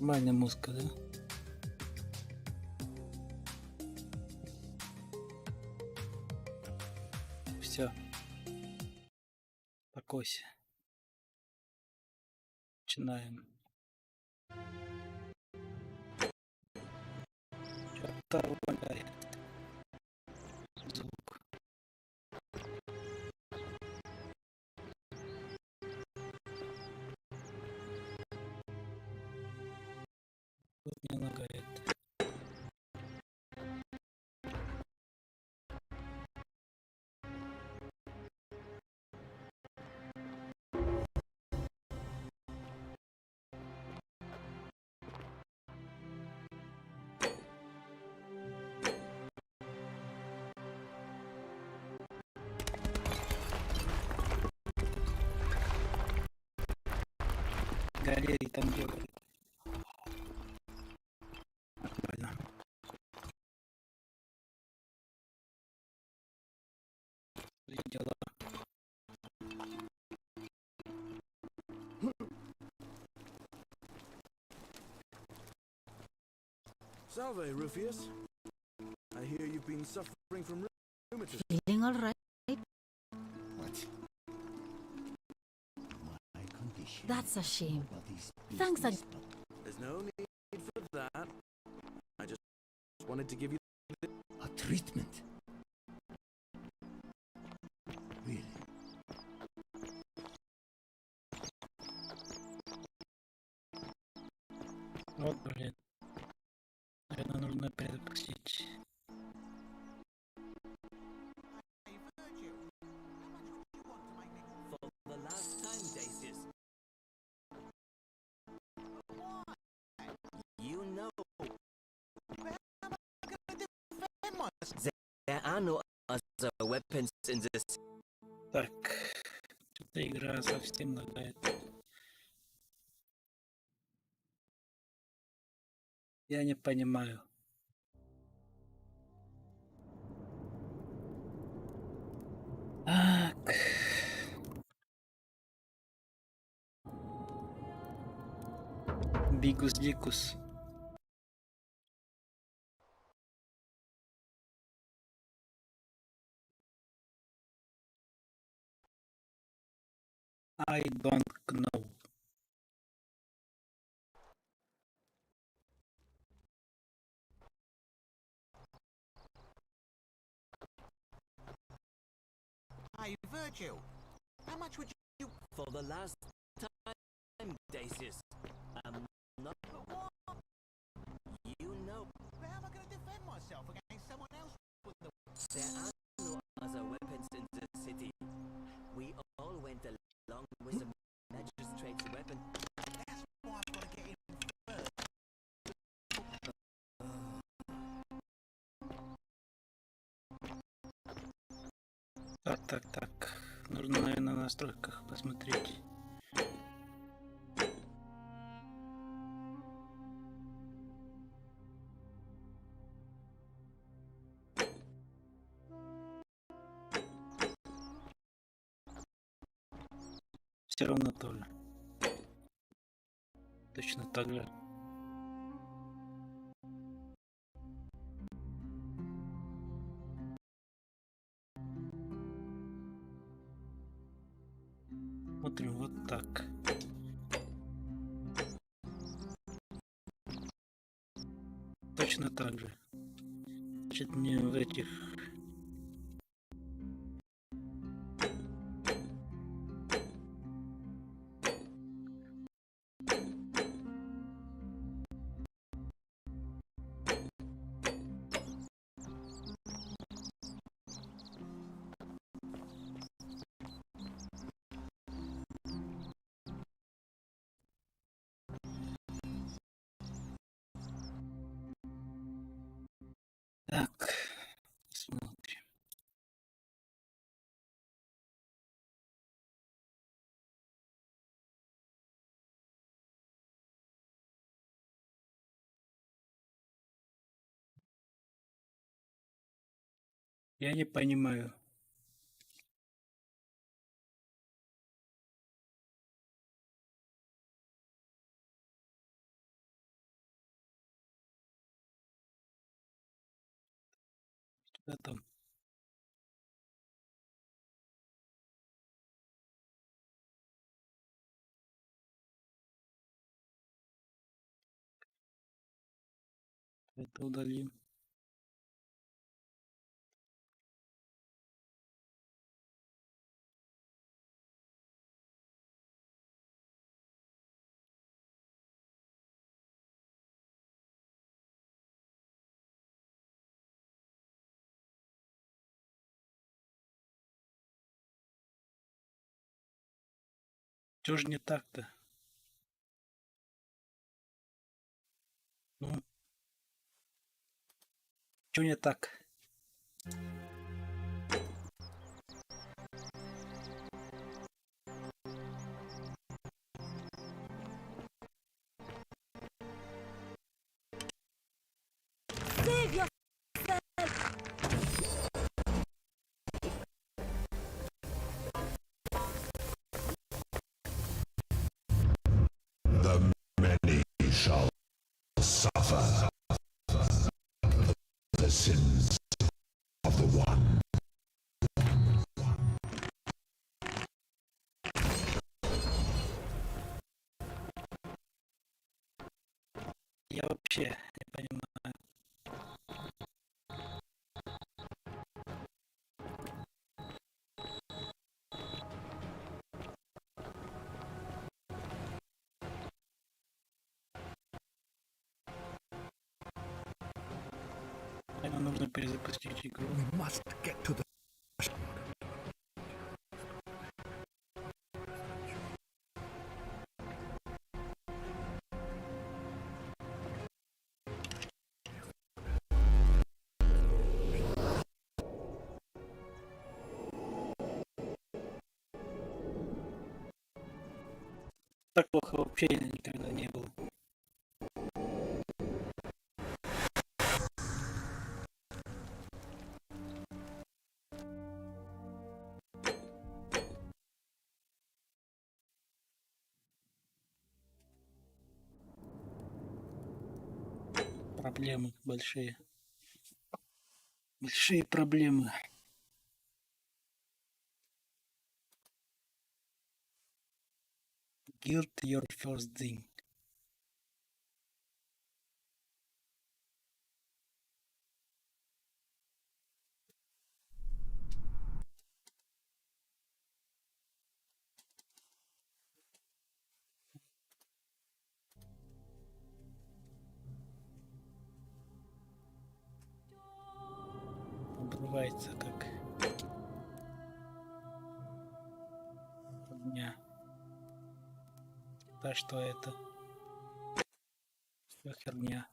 Нормальная музыка, да? Все, покойся. Начинаем. Что-то валяет. Звук. Вот не лагает. Галерей там делают. Нормально. И дела. Salve, Rufius. I hear you've been suffering from rheumatism. Feeling all right? What? My condition. That's a shame. Body's Thanks, business, There's no need for that. I just wanted to give you a treatment. Really? Вот, блин. Наверное, нужно перезапустить. For the last time, Dacius. You know. There are no other weapons in this. Так. Что-то игра совсем лагает. Я не понимаю. Так. Бигус-дикус. I don't know. Hey, Virgil, how much would you... For the last time, Dacius. I'm not. You know. But how am I going to defend myself against someone else with the... There are no other weapons in the city. We all went along with the magistrate's weapon. That's why I've got to get in first. Так. Нужно, наверное, на настройках посмотреть. Все равно тоже. Точно так же. Смотрим вот так. Точно так же. Значит, мне в этих... Так, смотрим. Я не понимаю. Это удалим. Чё ж не так-то? Ну, чё не так? Save yourself! The many shall suffer the sins of the one. Я вообще не понимаю. Наверное, нужно перезапустить игру. We must get to the... Так плохо вообще никогда не было. Проблемы большие. Большие проблемы. Guilt your first thing. Обрывается как огня. Да что это? Всё херня.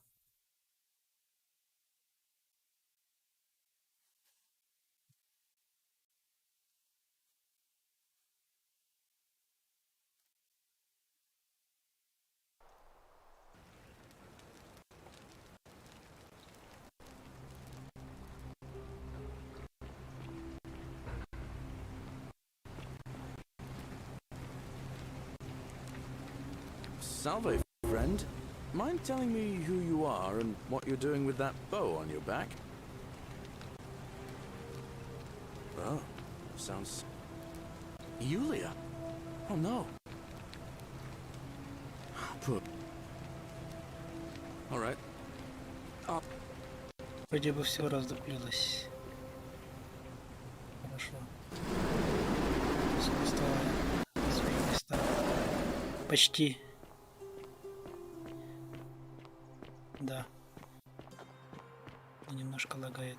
Salve, friend. Mind telling me who you are and what you're doing with that bow on your back? Oh, sounds... Yulia? Oh no. Poor... Alright. Вроде бы все раздуплилось. Хорошо. Искусство свои места. Почти. Да. Немножко лагает.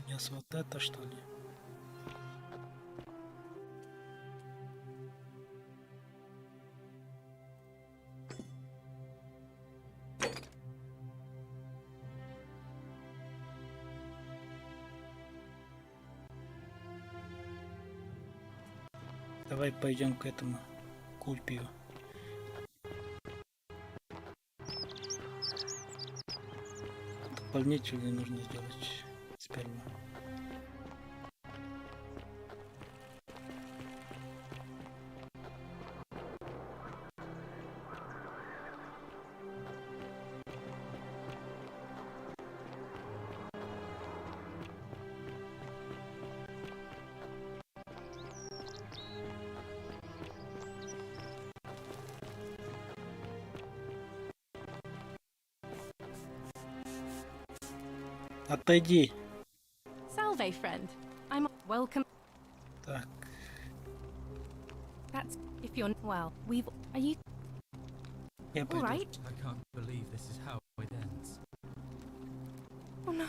Сейчас вот это что ли? Давай пойдем к этому Кульпию. заполнить или нужно сделать сперва? Отойди. Salve, friend. I'm welcome. Так, That's if you're well. We've. Are you я all пойду. right? I can't believe this is how it ends. Oh no,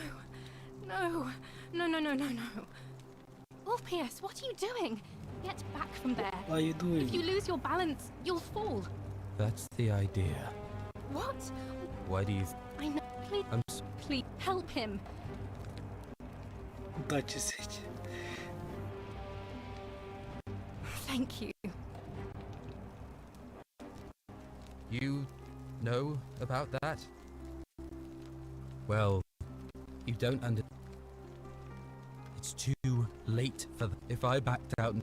no, no, no, no, no, no. Orpheus, what are you doing? Get back from there. What are you doing? If you lose your balance, you'll fall. That's the idea. What? Why do you... I know. Please, I'm please help him. Удачи с этим. Thank you. You know about that? Well, you don't under... It's too late for if I backed out...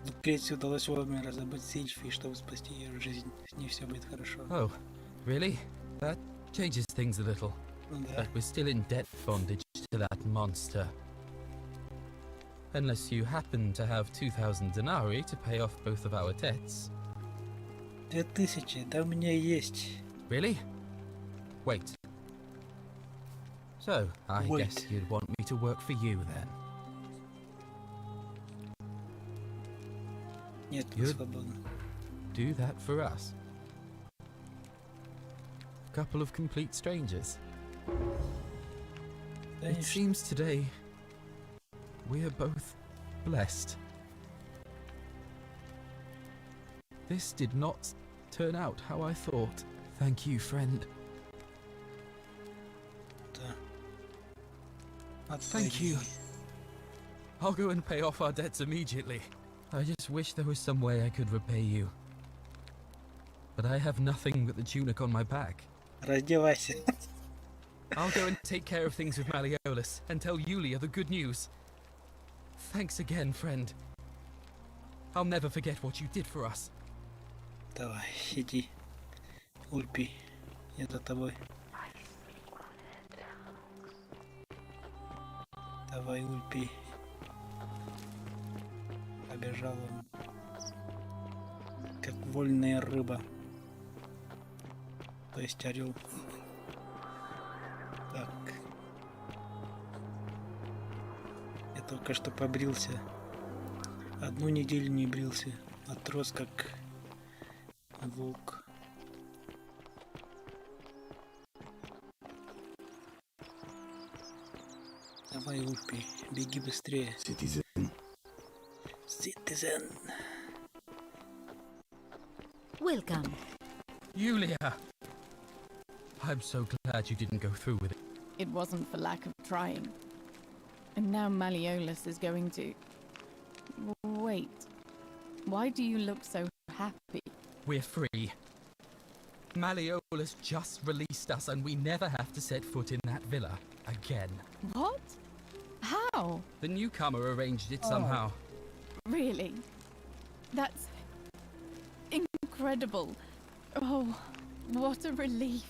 Лукреции удалось вовремя раздобыть Сильфи, чтобы спасти ее жизнь. С ней все будет хорошо. Oh, really? That changes things a little. Ну да. But we're still in debt bondage to that monster. Unless you happen to have 2,000 denarii to pay off both of our debts. 2000, да у меня есть. Really? Wait. So, I Wait. guess you'd want me to work for you then. Нет, вы You'd свободны. do that for us. Couple of complete strangers. It Конечно. seems today we are both blessed. This did not turn out how I thought. Thank you, friend. Да. Thank you. I'll go and pay off our debts immediately. I just wish there was some way I could repay you. But I have nothing but the tunic on my back. Раздевайся. I'll go and take care of things with Malleolus and tell Yulia the good news. Thanks again, friend. I'll never forget what you did for us. Давай, иди. Ульпи. Я за тобой. Давай, Ульпи. Побежал он. Как вольная рыба. То есть орел. Так. Я только что побрился. Одну неделю не брился. Отрос как волк. Давай, Ульпи, беги быстрее. Citizen, Citizen. Welcome. Yulia! I'm so glad you didn't go through with it. It wasn't for lack of trying. And now Malleolus is going to... Wait. Why do you look so happy? We're free. Malleolus just released us and we never have to set foot in that villa again. What? How? The newcomer arranged it somehow. Really? That's... incredible. Oh, what a relief.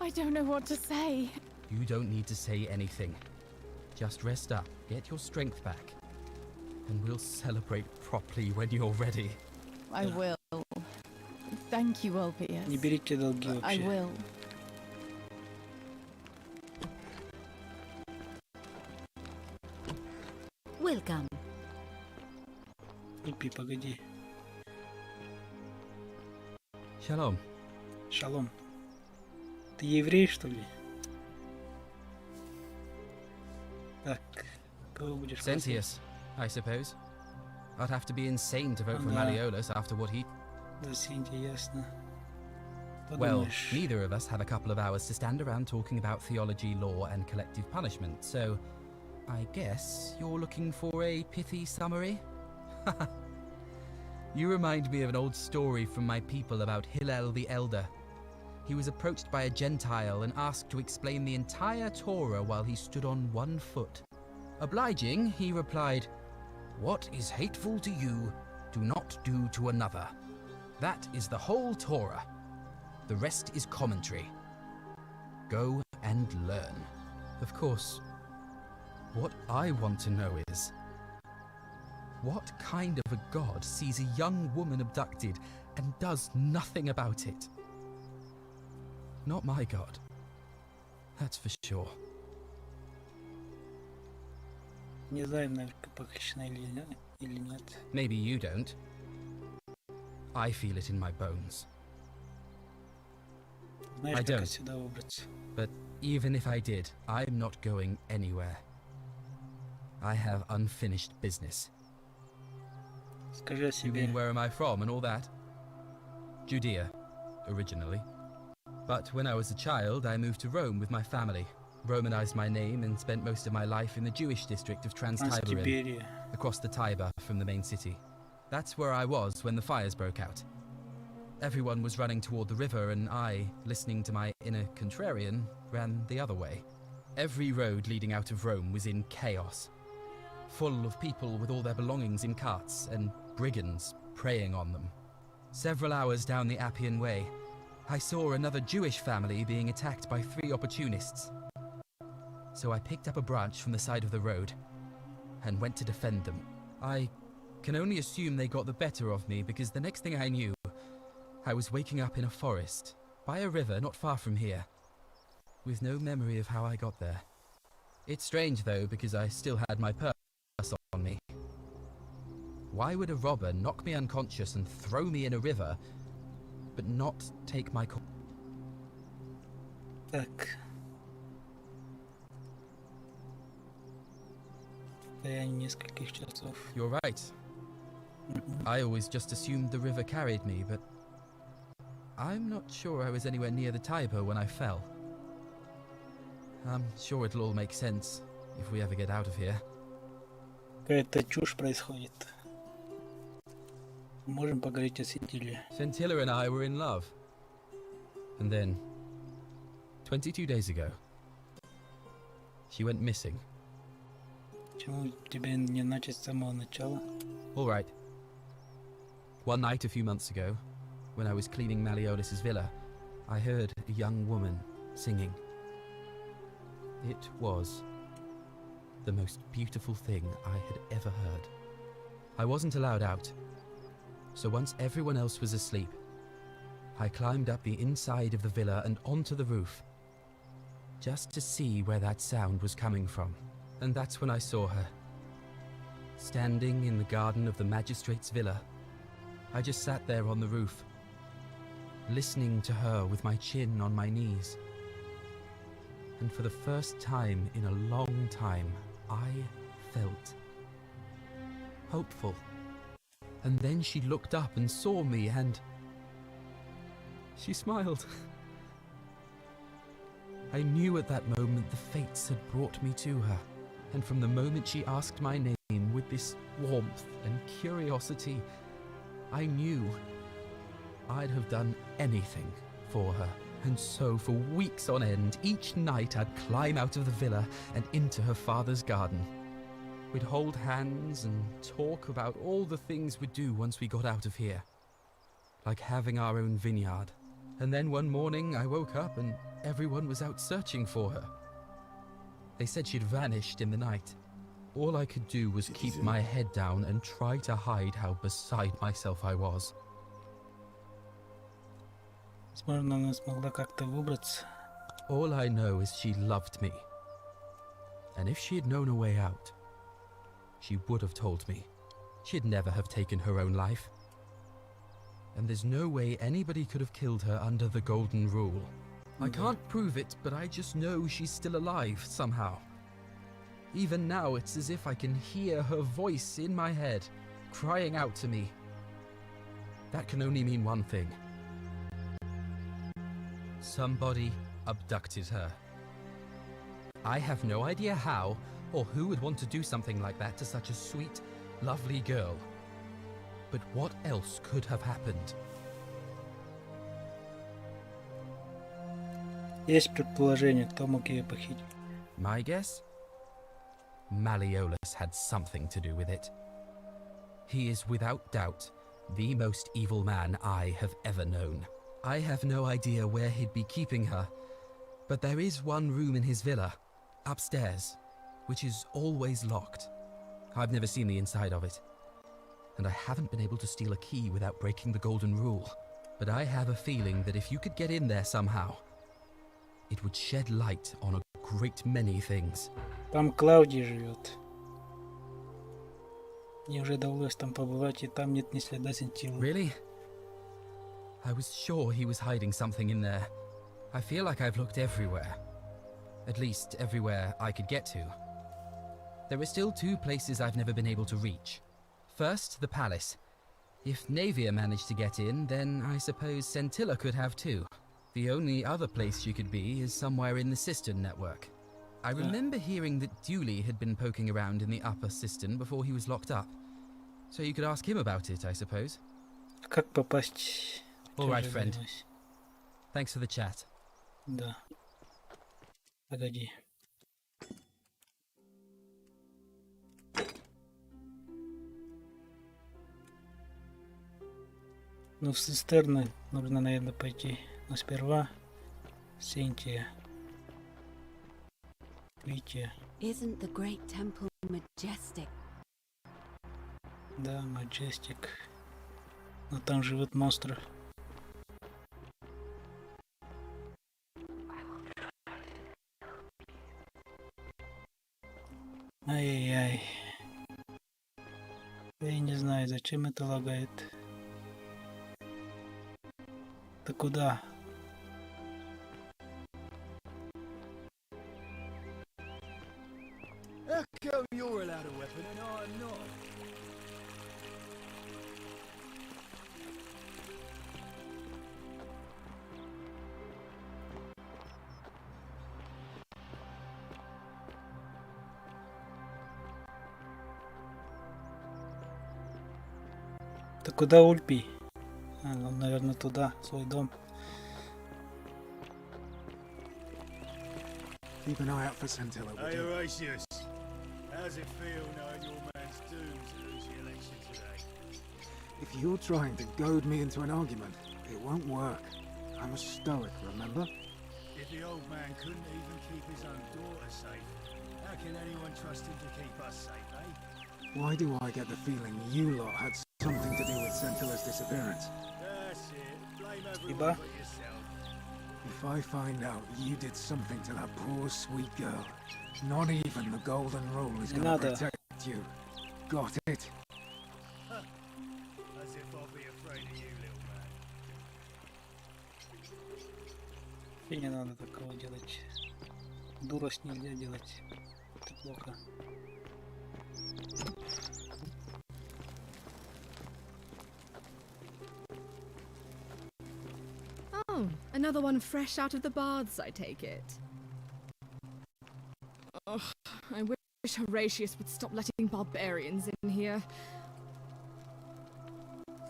I don't know what to say. You don't need to say anything. Just rest up, get your strength back, and we'll celebrate properly when you're ready. I will. Thank you, Orpheus. Не берите долги I вообще. will. Welcome. Ульпи, погоди. Shalom. Шалом. Ты еврей, что ли? Так, кого будешь послать? Sentius, I suppose. I'd have to be insane to vote for Yeah. Malleolus after what he... За Синди, ясно. Well, Подумаешь. neither of us have a couple of hours to stand around talking about theology, law, and collective punishment, so I guess you're looking for a pithy summary? You remind me of an old story from my people about Hillel the Elder. he was approached by a Gentile and asked to explain the entire Torah while he stood on one foot. Obliging, he replied, "What is hateful to you, do not do to another. That is the whole Torah. The rest is commentary. Go and learn." Of course, what I want to know is, what kind of a god sees a young woman abducted and does nothing about it? Not my god. That's for sure. Не знаем, наверное, похищена или нет. Maybe you don't. I feel it in my bones. Знаешь, I как don't. отсюда выбраться? But even if I did, I'm not going anywhere. I have unfinished business. Скажи о You себе. mean where am I from and all that? Judea, originally. But when I was a child, I moved to Rome with my family, Romanized my name and spent most of my life in the Jewish district of Trans-Tiberin, Транстиберия. across the Tiber from the main city. That's where I was when the fires broke out. Everyone was running toward the river and I, listening to my inner contrarian, ran the other way. Every road leading out of Rome was in chaos, full of people with all their belongings in carts and brigands preying on them. Several hours down the Appian Way, I saw another Jewish family being attacked by 3 opportunists. So I picked up a branch from the side of the road and went to defend them. I can only assume they got the better of me because the next thing I knew, I was waking up in a forest, by a river not far from here, with no memory of how I got there. It's strange though, because I still had my purse on me. Why would a robber knock me unconscious and throw me in a river, but not take my Так. Состояние нескольких часов. You're right. I always just assumed the river carried me, but I'm not sure I was anywhere near the Tiber when I fell. I'm sure it'll all make sense if we ever get out of here. Какая-то чушь происходит. Можем поговорить о Сидиле. Scintilla and I were in love. And then, 22 days ago, she went missing. Почему тебе не начать с самого начала? All right. One night a few months ago, when I was cleaning Malleolus's villa, I heard a young woman singing. It was the most beautiful thing I had ever heard. I wasn't allowed out, so once everyone else was asleep, I climbed up the inside of the villa and onto the roof, just to see where that sound was coming from. And that's when I saw her, standing in the garden of the magistrate's villa. I just sat there on the roof, listening to her with my chin on my knees. And for the first time in a long time, I felt hopeful. And then she looked up and saw me and she smiled. I knew at that moment the fates had brought me to her. And from the moment she asked my name with this warmth and curiosity, I knew I'd have done anything for her. And so for weeks on end, each night I'd climb out of the villa and into her father's garden. We'd hold hands and talk about all the things we'd do once we got out of here. Like having our own vineyard. And then one morning I woke up and everyone was out searching for her. They said she'd vanished in the night. All I could do was keep my head down and try to hide how beside myself I was. Возможно, она смогла как-то выбраться. All I know is she loved me. And if she had known a way out, she would have told me. She'd never have taken her own life. And there's no way anybody could have killed her under the golden rule. I can't prove it, but I just know she's still alive somehow. Even now, it's as if I can hear her voice in my head, crying out to me. That can only mean one thing. Somebody abducted her. I have no idea how, or who would want to do something like that to such a sweet, lovely girl. But what else could have happened? Есть предположение, кто мог ее похитить? My guess? Malleolus had something to do with it. He is without doubt the most evil man I have ever known. I have no idea where he'd be keeping her, but there is one room in his villa, upstairs, which is always locked. I've never seen the inside of it, and I haven't been able to steal a key without breaking the golden rule. But I have a feeling that if you could get in there somehow, it would shed light on a great many things. Там Клавдий живет. Мне уже довелось там побывать, и там нет ни следа сентила. Really? I was sure he was hiding something in there. I feel like I've looked everywhere. At least everywhere I could get to. There are still two places I've never been able to reach. First, the palace. If Navia managed to get in, then I suppose Centilla could have too. The only other place she could be is somewhere in the cistern network. I remember hearing that Dooley had been poking around in the upper cistern before he was locked up. So you could ask him about it, I suppose. Как попасть? All right, Тоже friend. задумаюсь. Thanks for the chat. Да. Погоди. Ну, в цистерны нужно, наверное, пойти. Но сперва Синтия. Витя. Isn't the great temple majestic? Да, Маджестик. Но там живут монстры. Ай-яй-яй. Я не знаю, зачем это лагает. Ты куда? How come you're allowed a weapon and I'm not? Ты куда, Ульпий? Он, наверное, туда, в свой дом. Keep an eye out for Centilla. Hey, Horatius. How's it feel knowing your man's doomed to lose the election today? If you're trying to goad me into an argument, it won't work. I'm a stoic, remember? If the old man couldn't even keep his own daughter safe, how can anyone trust him to keep us safe, eh? Why do I get the feeling you lot had something to do with Centilla's disappearance? That's it. Blame everyone Iba? but yourself. If I find out you did something to that poor sweet girl, not even the golden rule is gonna Nada. protect you. Got it? As if I'll be afraid of you, little man. И не надо такого делать. Дурость нельзя делать. Это плохо. Oh, another one fresh out of the baths, I take it. Ugh, I wish Horatius would stop letting barbarians in here.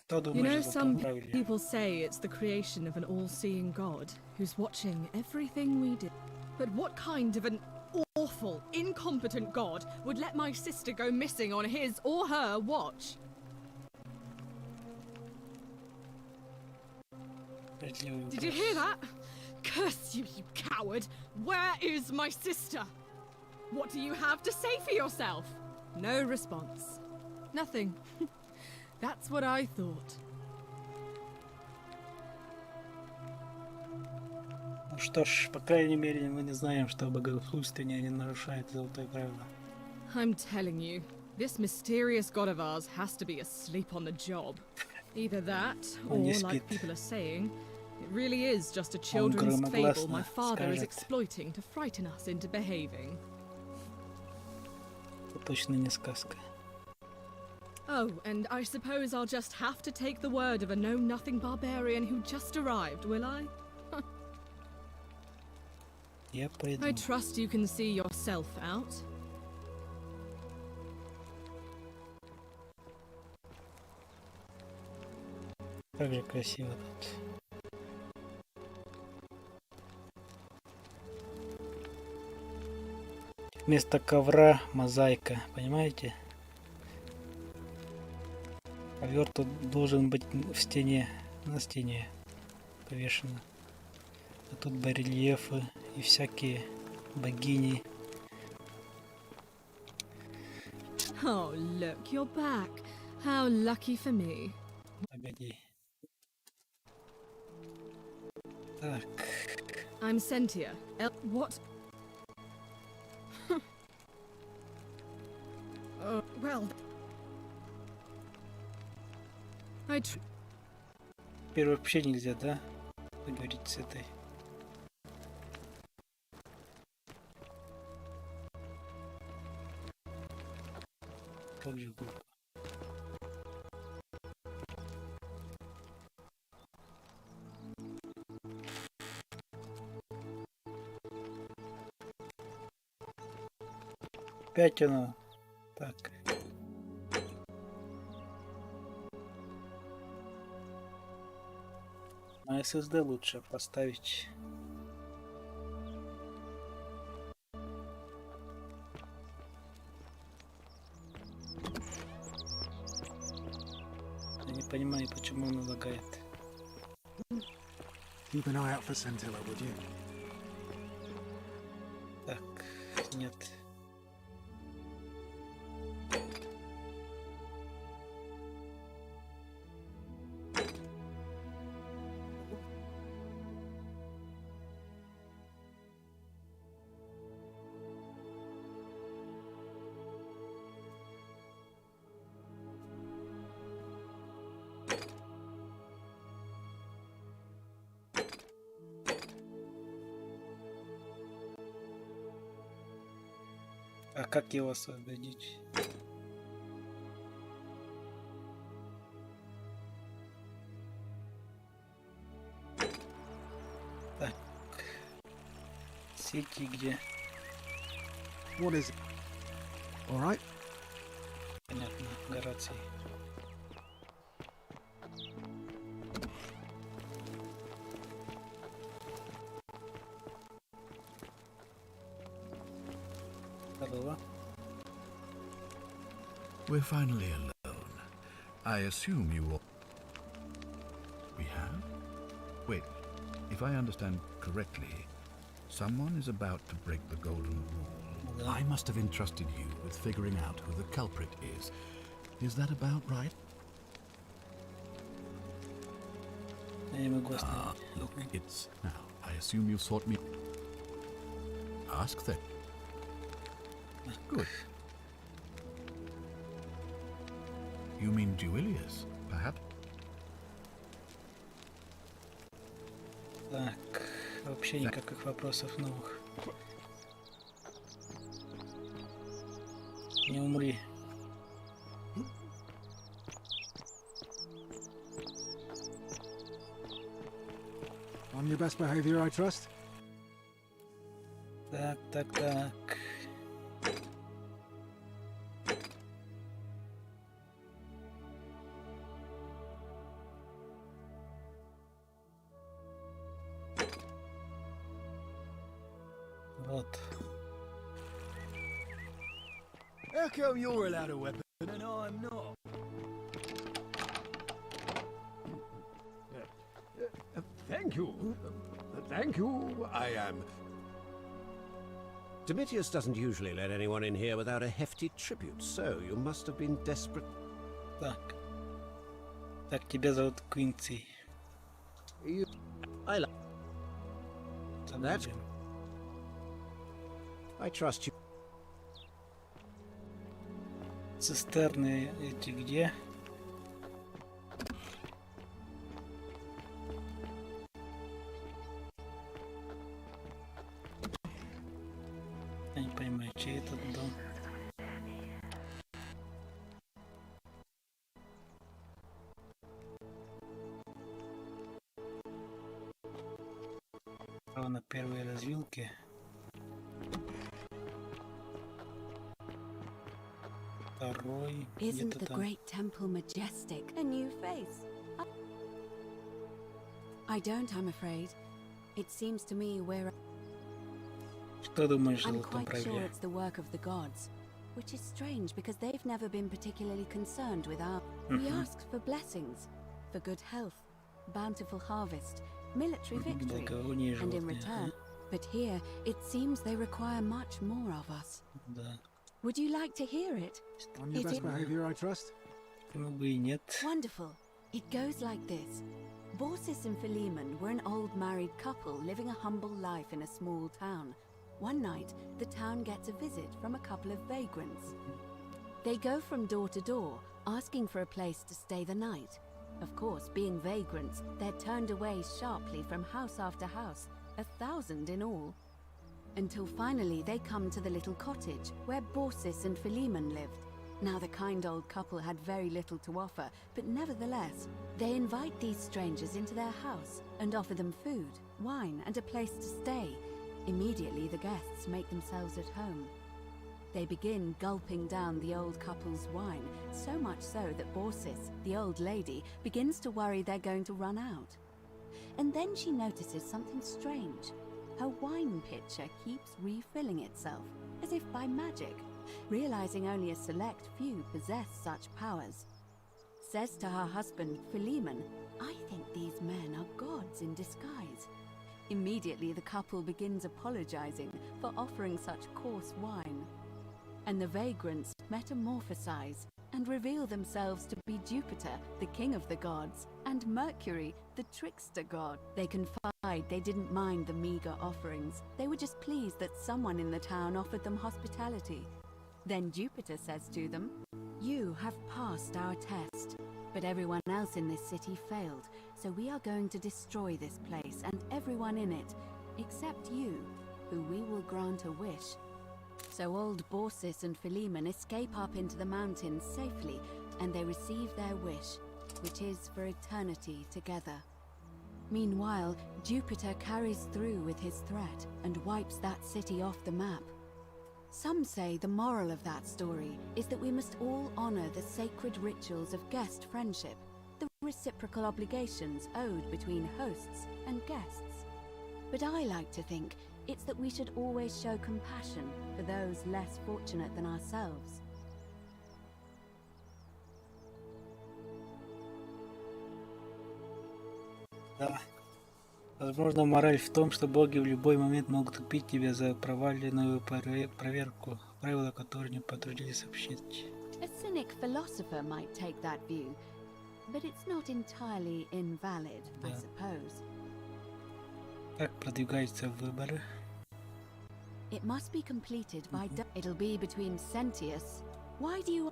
Кто You думаешь, know, за some поправили? people say it's the creation of an all-seeing God who's watching everything we do. But what kind of an awful, incompetent God would let my sister go missing on his or her watch? Did you hear that? Curse you, you coward! Where is my sister? What do you have to say for yourself? No response. Nothing. That's what I thought. Ну что ж, по крайней мере, мы не знаем, что богословствование не нарушает золотое правило. I'm telling you, this mysterious god of ours has to be asleep on the job. Either that, or, Он не like спит. people are saying, it really is just a children's fable my громогласно father is скажет. exploiting to frighten us into behaving. Это точно не сказка. Oh, and I suppose I'll just have to take the word of a know-nothing barbarian who just arrived, will I? Я пойду. I trust you can see yourself out. Как же красиво тут. вместо ковра мозаика, понимаете? Ковер тут должен быть в стене, на стене повешено. А тут барельефы и всякие богини. Oh, look, you're back. How lucky for me. Погоди. Так. I'm Sentia. What? Well, Теперь вообще нельзя, да? Поговорить с этой. Как же глупо. Опять оно. Так. На SSD лучше поставить. Я не понимаю, почему он лагает. Keep an eye out for Scintilla, would you? Так, нет. А как его создадите? Так. Сети где? What is it? All right. Понятно, Гораций. Здорово. We're finally alone. I assume you all... We have? Wait, if I understand correctly, someone is about to break the golden rule. I must have entrusted you with figuring out who the culprit is. Is that about right? Я не могу Ah, остановить. look, it's... Now, I assume you sought me... Ask then. Good. You mean Duilius, perhaps? Так, вообще никаких вопросов новых. Не умри. On your best behavior, I trust? Так, так, так. Вот. How come you're allowed a weapon and I'm not? Thank you. Thank you. I am... Domitius doesn't usually let anyone in here without a hefty tribute, so you must have been desperate. Так. Так, тебя зовут Квинси. I like... That's... Забудем. I trust you. Цистерны эти где? Я не понимаю, чей этот дом. Право на первой развилке. Второй Isn't где-то the там. great temple majestic? A new face. I don't, I'm afraid. It seems to me we're... Что думаешь о I'm золотом quite sure праве? it's the work of the gods, which is strange because they've never been particularly concerned with our... We asked for blessings, for good health, bountiful harvest, military victory, Благовоние and in животные. return. But here, it seems they require much more of us. Да. Would you like to hear it? On your Is best it- behavior, I trust? Почему бы и нет? Wonderful. It goes like this. Borsis and Philemon were an old married couple living a humble life in a small town. One night, the town gets a visit from a couple of vagrants. They go from door to door, asking for a place to stay the night. Of course, being vagrants, they're turned away sharply from house after house, 1,000 in all. Until finally they come to the little cottage where Borsis and Philemon lived. Now the kind old couple had very little to offer, but nevertheless, they invite these strangers into their house and offer them food, wine, and a place to stay. Immediately the guests make themselves at home. They begin gulping down the old couple's wine, so much so that Borsis, the old lady, begins to worry they're going to run out. And then she notices something strange. Her wine pitcher keeps refilling itself, as if by magic, realizing only a select few possess such powers. Says to her husband, Philemon, "I think these men are gods in disguise." Immediately the couple begins apologizing for offering such coarse wine. And the vagrants metamorphosize and reveal themselves to be Jupiter, the king of the gods, and Mercury, the trickster god. They confide they didn't mind the meager offerings. They were just pleased that someone in the town offered them hospitality. Then Jupiter says to them, "You have passed our test, but everyone else in this city failed, so we are going to destroy this place and everyone in it, except you, who we will grant a wish." So old Borsis and Philemon escape up into the mountains safely, and they receive their wish, which is for eternity together. Meanwhile, Jupiter carries through with his threat and wipes that city off the map. Some say the moral of that story is that we must all honor the sacred rituals of guest friendship, the reciprocal obligations owed between hosts and guests. But I like to think it's that we should always show compassion for those less fortunate than ourselves. Да. Возможно, мораль в том, что боги в любой момент могут убить тебя за проваленную проверку, правила которой не потрудились сообщить. A cynic philosopher might take that view, but it's not entirely invalid, I suppose. Как продвигаются выборы? It must be completed by... It'll be between Sentius. Why do you...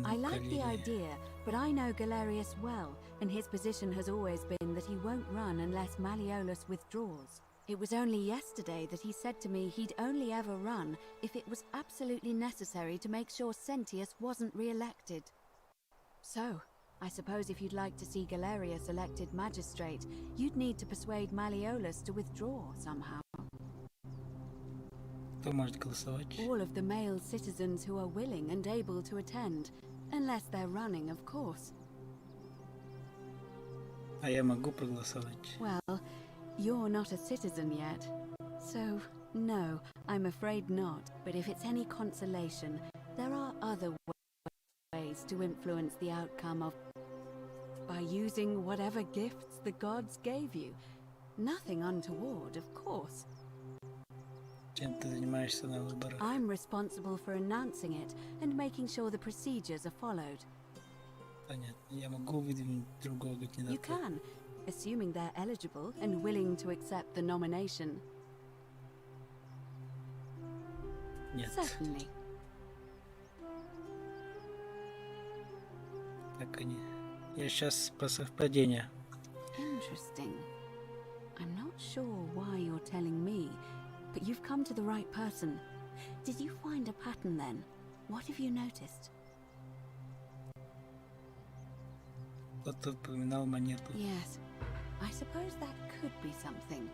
I like the idea, but I know Galerius well, and his position has always been that he won't run unless Malleolus withdraws. It was only yesterday that he said to me he'd only ever run if it was absolutely necessary to make sure Sentius wasn't re-elected. So, I suppose if you'd like to see Galerius elected magistrate, you'd need to persuade Malleolus to withdraw somehow. Кто может голосовать? All of the male citizens who are willing and able to attend, unless they're running, of course. А я могу проголосовать? Well, you're not a citizen yet, so no, I'm afraid not. But if it's any consolation, there are other ways to influence the outcome of... by using whatever gifts the gods gave you. Nothing untoward, of course. Чем ты занимаешься на выборах? I'm responsible for announcing it and making sure the procedures are followed. Понятно. Я могу выдвинуть другого кандидата? You can, assuming they're eligible and willing to accept the nomination. Нет. Certainly. Так они. Я сейчас по совпадению. Interesting. I'm not sure why you're telling me, but you've come to the right person. Did you find a pattern then? What have you noticed? Кто-то упоминал монету. Yes, I suppose that could be something.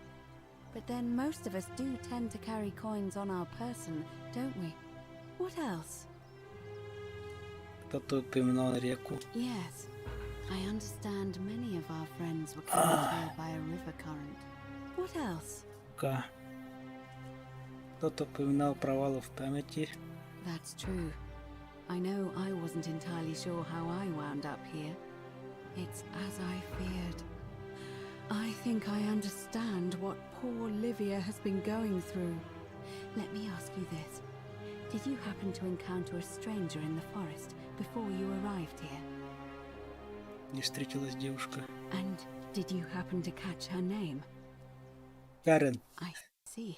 But then most of us do tend to carry coins on our person, don't we? What else? Кто-то упоминал реку. Yes, I understand many of our friends were carried here by a river current. What else? Ка. Кто-то упоминал провалы в памяти. That's true. I know I wasn't entirely sure how I wound up here. It's as I feared. I think I understand what poor Livia has been going through. Let me ask you this. Did you happen to encounter a stranger in the forest before you arrived here? Не встретилась девушка. And did you happen to catch her name? Карен. I see.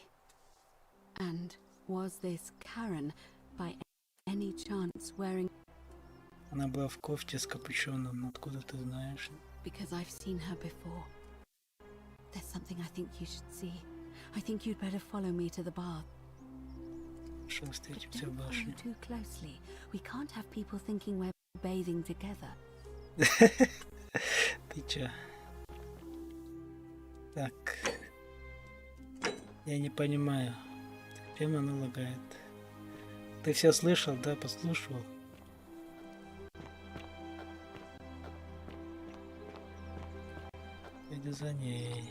And was this Karen by any chance wearing... Она была в кофте с капюшоном. Откуда ты знаешь? Because I've seen her before. There's something I think you should see. I think you'd better follow me to the bar. Шел встретимся в Don't follow башне. too closely. We can't have people thinking we're bathing together. Ты чё? Так. Я не понимаю. Чем она лагает? Ты все слышал, да? Послушал? Иди за ней.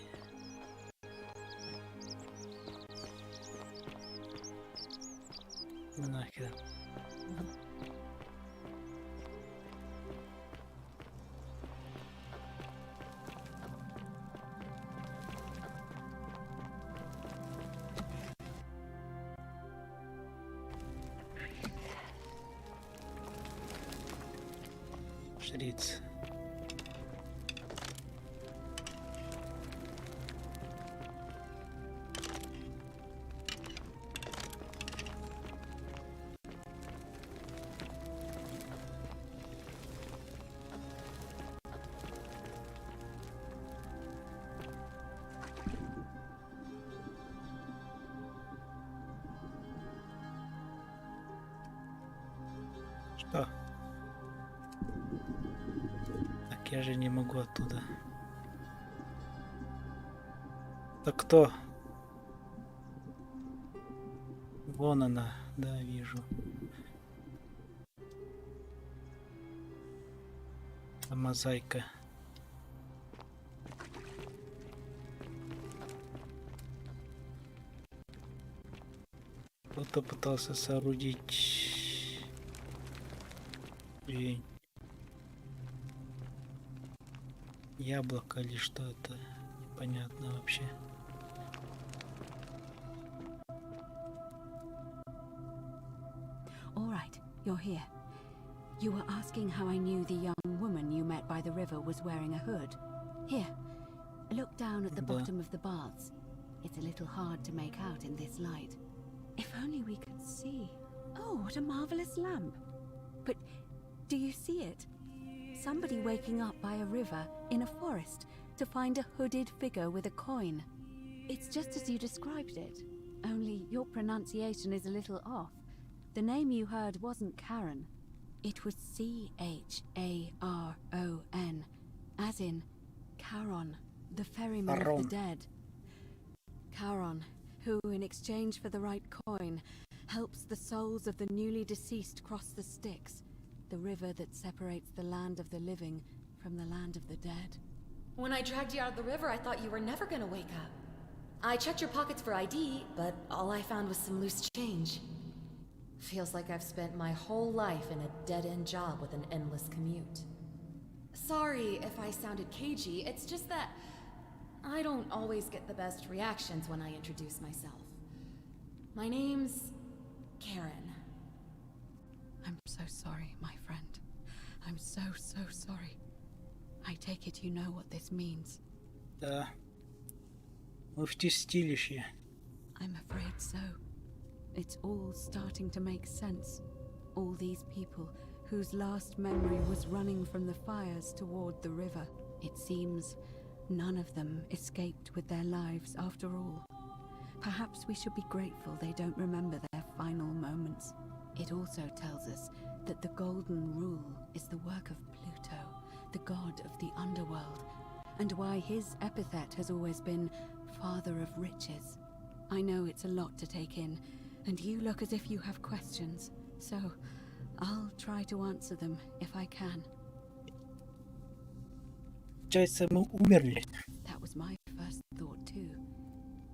Нахер. Шриц. Что? Так я же не могу оттуда. Так кто? Вон она, да, вижу. А мозаика. Кто-то пытался соорудить хрень. Яблоко или что это? Непонятно вообще. All right, you're here. You were asking how I knew the young woman you met by the river was wearing a hood. Here, look down at the Да. bottom of the baths. It's a little hard to make out in this light. If only we could see. Oh, what a marvelous lamp. But do you see it? Somebody waking up by a river in a forest to find a hooded figure with a coin. It's just as you described it, only your pronunciation is a little off. The name you heard wasn't Karen. It was C-H-A-R-O-N, as in Charon, the ferryman of Charon. the dead. Charon, who, in exchange for the right coin, helps the souls of the newly deceased cross the Styx, the river that separates the land of the living from the land of the dead. When I dragged you out of the river, I thought you were never gonna wake up. I checked your pockets for ID, but all I found was some loose change. Feels like I've spent my whole life in a dead-end job with an endless commute. Sorry if I sounded cagey, it's just that I don't always get the best reactions when I introduce myself. My name's Karen. I'm so sorry, my friend. I'm so sorry. I take it you know what this means. Да. Мы в чистилище. I'm afraid so. It's all starting to make sense. All these people whose last memory was running from the fires toward the river. It seems none of them escaped with their lives after all. Perhaps we should be grateful they don't remember their final moments. It also tells us that the Golden Rule is the work of Pluto, the god of the underworld, and why his epithet has always been Father of Riches. I know it's a lot to take in, and you look as if you have questions, so I'll try to answer them if I can. Получается, мы умерли. That was my first thought too.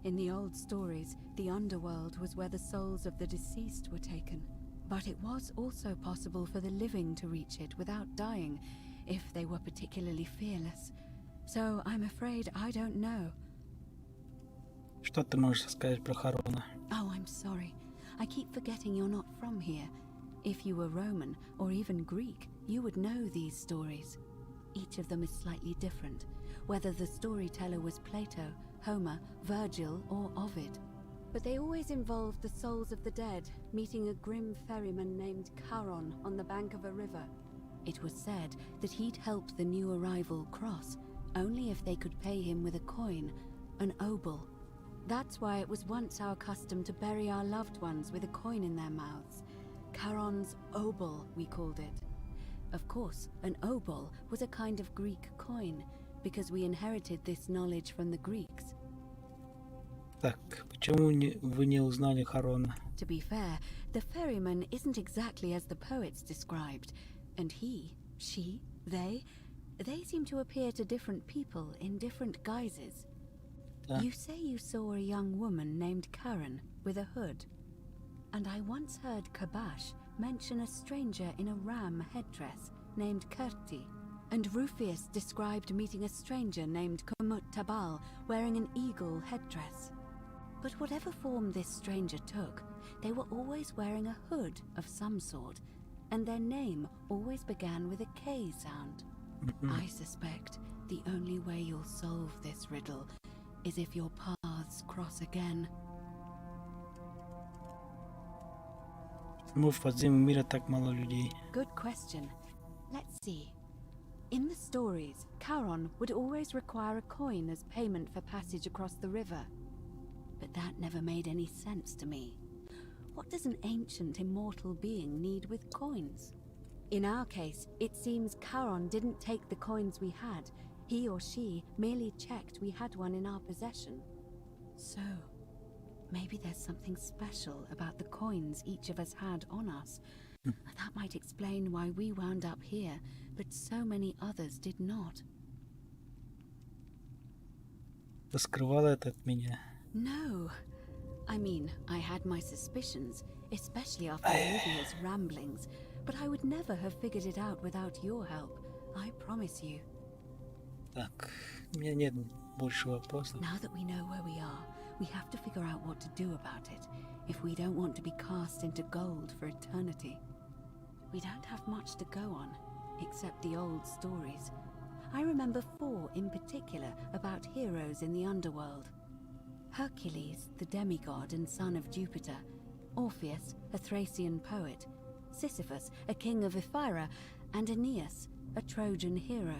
In the old stories, the underworld was where the souls of the deceased were taken. But it was also possible for the living to reach it without dying, if they were particularly fearless. So I'm afraid I don't know. Что ты можешь сказать про Харона? Oh, I'm sorry. I keep forgetting you're not from here. If you were Roman, or even Greek, you would know these stories. Each of them is slightly different, whether the storyteller was Plato, Homer, Virgil, or Ovid. But they always involved the souls of the dead meeting a grim ferryman named Charon on the bank of a river. It was said that he'd help the new arrival cross, only if they could pay him with a coin, an obol. That's why it was once our custom to bury our loved ones with a coin in their mouths. Charon's obol, we called it. Of course, an obol was a kind of Greek coin, because we inherited this knowledge from the Greeks. Так, почему вы не узнали Харона? To be fair, the ferryman isn't exactly as the poets described, and he, she, they seem to appear to different people in different guises. You say you saw a young woman named Karen with a hood, and I once heard Kabash mention a stranger in a ram headdress named Kerti, and Rufius described meeting a stranger named Kumut Tabal wearing an eagle headdress. But whatever form this stranger took, they were always wearing a hood of some sort, and their name always began with a K sound. I suspect the only way you'll solve this riddle is if your paths cross again. Почему в подземном мире так мало людей? Good question. Let's see. In the stories, Charon would always require a coin as payment for passage across the river. But that never made any sense to me. What does an ancient immortal being need with coins? In our case, it seems Charon didn't take the coins we had. He or she merely checked we had one in our possession. So, maybe there's something special about the coins each of us had on us. That might explain why we wound up here, but so many others did not. Ты скрывала это от меня? No. I mean, I had my suspicions, especially after Olivia's ramblings, but I would never have figured it out without your help. I promise you. Так, у меня нет больше вопросов. Now that we know where we are, we have to figure out what to do about it, if we don't want to be cast into gold for eternity. We don't have much to go on, except the old stories. I remember 4 in particular about heroes in the underworld. Hercules, the demigod and son of Jupiter, Orpheus, a Thracian poet, Sisyphus, a king of Ephyra, and Aeneas, a Trojan hero.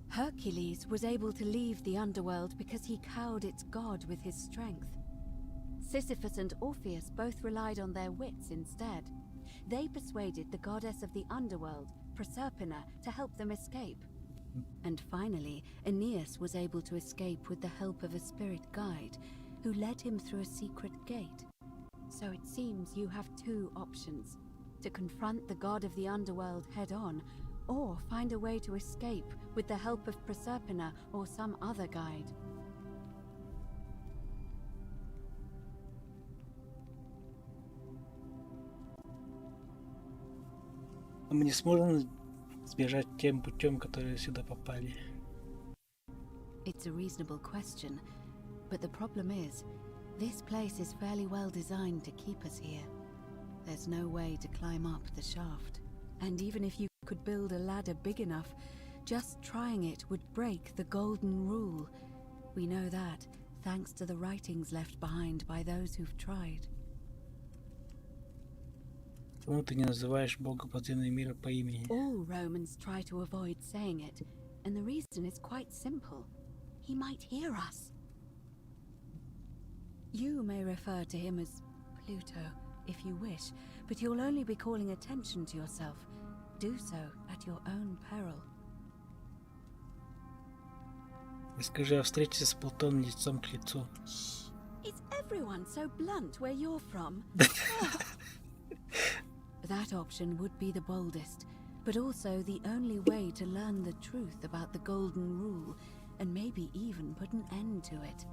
Hercules was able to leave the underworld because he cowed its god with his strength. Sisyphus and Orpheus both relied on their wits instead. They persuaded the goddess of the underworld, Proserpina, to help them escape. And finally, Aeneas was able to escape with the help of a spirit guide, who led him through a secret gate. So it seems you have 2 options: to confront the god of the underworld head-on, or find a way to escape with the help of Proserpina or some other guide. Мы не сможем сбежать тем путем, который сюда попали. It's a reasonable question, but the problem is, this place is fairly well designed to keep us here. There's no way to climb up the shaft. And even if you could build a ladder big enough, just trying it would break the golden rule. We know that, thanks to the writings left behind by those who've tried. Почему ты не называешь Бога подземного мира по имени? All Romans try to avoid saying it, and the reason is quite simple. He might hear us. You may refer to him as Pluto, if you wish, but you'll only be calling attention to yourself. Do so at your own peril. Расскажи о встрече с Плутоном лицом к лицу. Shh! Is everyone so blunt where you're from? That option would be the boldest, but also the only way to learn the truth about the Golden Rule, and maybe even put an end to it.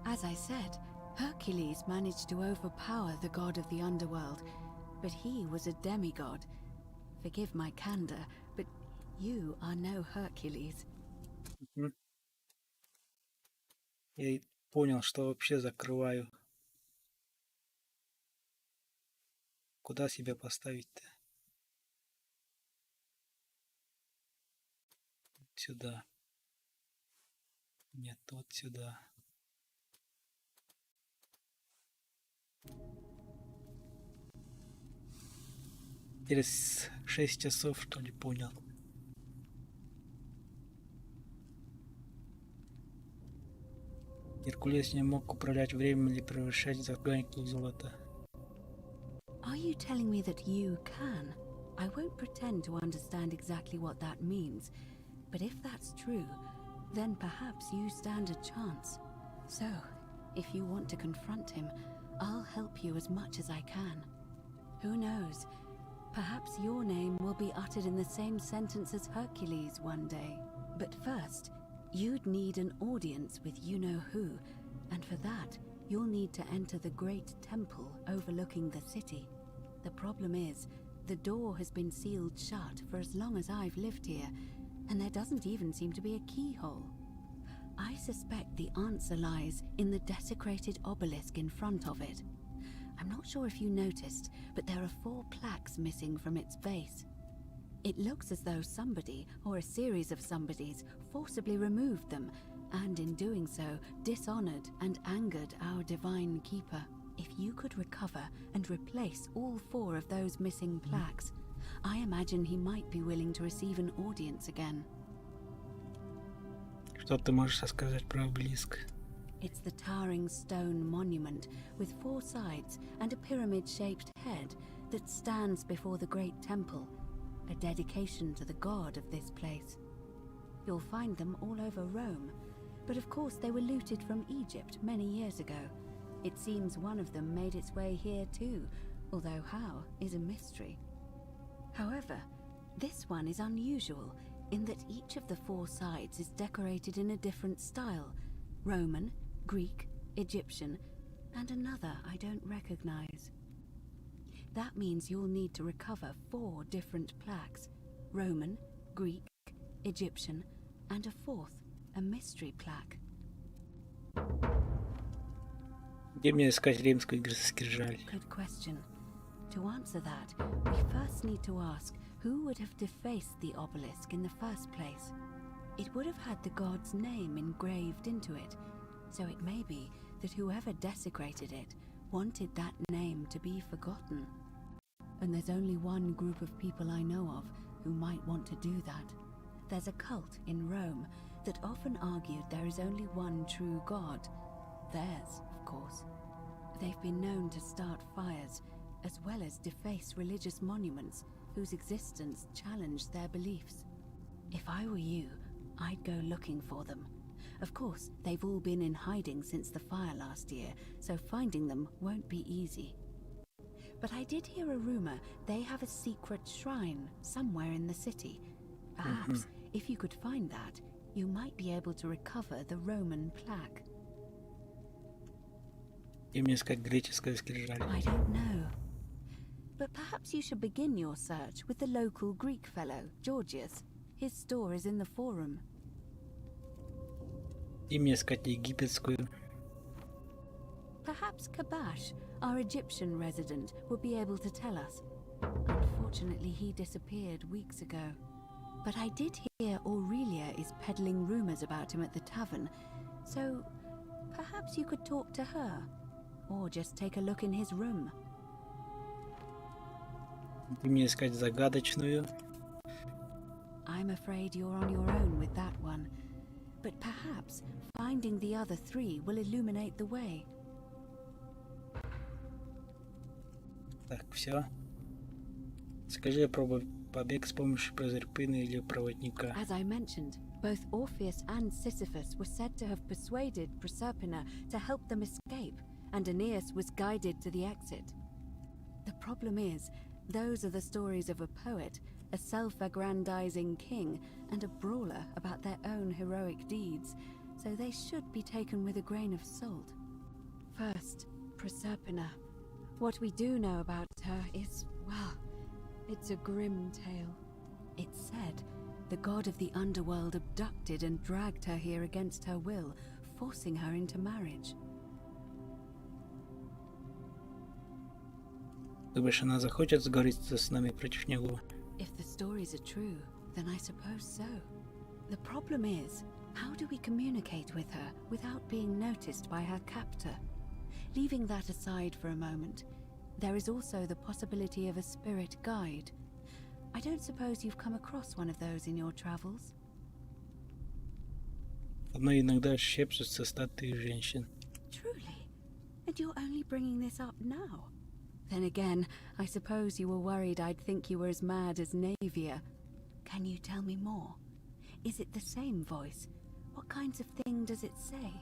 As I said, Hercules managed to overpower the god of the underworld, but he was a demigod. Forgive my candor, but you are no Hercules. Я и понял, что вообще закрываю. Куда себя поставить-то? Сюда. Нет, вот сюда. Через 6 часов, что ли, понял. Геркулес не мог управлять временем или превращать загадки в золото. Are you telling me that you can? I won't pretend to understand exactly what that means, but if that's true, then perhaps you stand a chance. So, if you want to confront him, I'll help you as much as I can. Who knows? Perhaps your name will be uttered in the same sentence as Hercules one day. But first, you'd need an audience with you-know-who, and for that, you'll need to enter the great temple overlooking the city. The problem is, the door has been sealed shut for as long as I've lived here, and there doesn't even seem to be a keyhole. I suspect the answer lies in the desecrated obelisk in front of it. I'm not sure if you noticed, but there are 4 plaques missing from its base. It looks as though somebody, or a series of somebodies, forcibly removed them, and in doing so, dishonored and angered our divine keeper. If you could recover and replace all 4 of those missing plaques, I imagine he might be willing to receive an audience again. Что ты можешь рассказать про обелиск? It's the towering stone monument with 4 sides and a pyramid-shaped head that stands before the great temple, a dedication to the god of this place. You'll find them all over Rome, but of course they were looted from Egypt many years ago. It seems one of them made its way here too, although how is a mystery. However, this one is unusual in that each of the 4 sides is decorated in a different style: Roman, Greek, Egyptian, and another I don't recognize. That means you'll need to recover 4 different plaques: Roman, Greek, Egyptian, and a 4th, a mystery plaque. Где мне искать римскую скрижаль? Good question. To answer that, we first need to ask who would have defaced the obelisk in the first place. It would have had the god's name engraved into it, so it may be that whoever desecrated it wanted that name to be forgotten. And there's only one group of people I know of who might want to do that. There's a cult in Rome that often argued there is only one true god. Theirs, of course. They've been known to start fires, as well as deface religious monuments whose existence challenged their beliefs. If I were you, I'd go looking for them. Of course, they've all been in hiding since the fire last year, so finding them won't be easy. But I did hear a rumor they have a secret shrine somewhere in the city. Perhaps, if you could find that, you might be able to recover the Roman plaque. Где мне искать греческую скрижаль? I don't know. But perhaps you should begin your search with the local Greek fellow, Georgius. His store is in the forum. Где мне искать египетскую? Perhaps Kabash, our Egyptian resident, would be able to tell us. Unfortunately, he disappeared weeks ago. But I did hear Aurelia is peddling rumors about him at the tavern, so perhaps you could talk to her, or just take a look in his room. Где мне искать загадочную? I'm afraid you're on your own with that one, but perhaps finding the other 3 will illuminate the way. Так, все. Скажи, я пробую побег с помощью Прозерпины или проводника. As I mentioned, both Orpheus and Sisyphus were said to have persuaded Proserpina to help them escape, and Aeneas was guided to the exit. The problem is, those are the stories of a poet, a self-aggrandizing king, and a brawler about their own heroic deeds. so they should be taken with a grain of salt. First, Proserpina. What we do know about her is, well, it's a grim tale. It's said the god of the underworld abducted and dragged her here against her will, forcing her into marriage. Думаешь, она захочет сговориться с нами против него? If the stories are true, then I suppose so. The problem is, how do we communicate with her without being noticed by her captor? Leaving that aside for a moment, there is also the possibility of a spirit guide. I don't suppose you've come across one of those in your travels? Одно иногда шепчутся статуи женщин. Truly? And you're only bringing this up now? Then again, I suppose you were worried I'd think you were as mad as Navia. Can you tell me more? Is it the same voice? What kinds of thing does it say?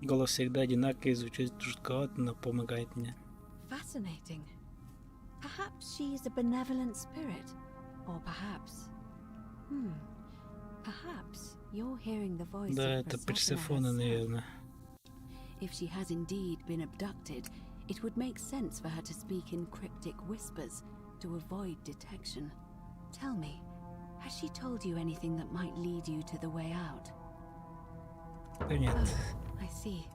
Голос всегда одинаковый, звучит жутковато, но помогает мне. Fascinating. Perhaps she's a benevolent spirit. Or perhaps... Perhaps you're hearing the voice Да, of это Persephone Персефона, herself. наверное. If she has indeed been abducted, it would make sense for her to speak in cryptic whispers to avoid detection. Tell me, has she told you anything that might lead you to the way out? Да нет. Oh, I see.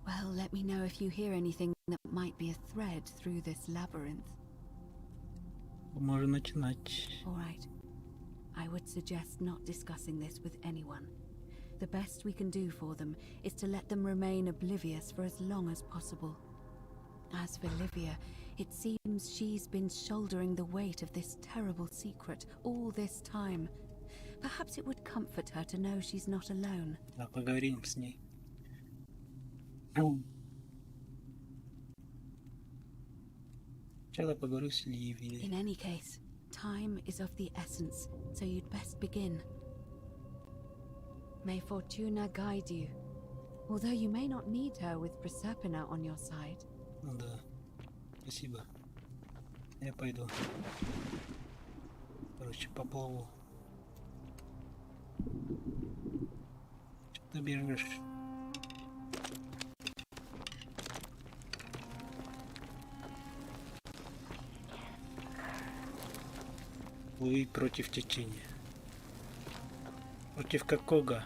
Well, let me know if you hear anything that might be a thread through this labyrinth. Можно начинать. All right. I would suggest not discussing this with anyone. The best we can do for them is to let them remain oblivious for as long as possible. As for Livia, it seems she's been shouldering the weight of this terrible secret all this time. Perhaps it would comfort her to know she's not alone. Да, поговорим с ней. Сначала поговорю с Ливией. In any case, time is of the essence, so you'd best begin. May Fortuna guide you, although you may not need her with Proserpina on your side. Ну да. Спасибо. Я пойду. Короче, поплыву. Что ты бежишь? Плыви против течения. Против какого?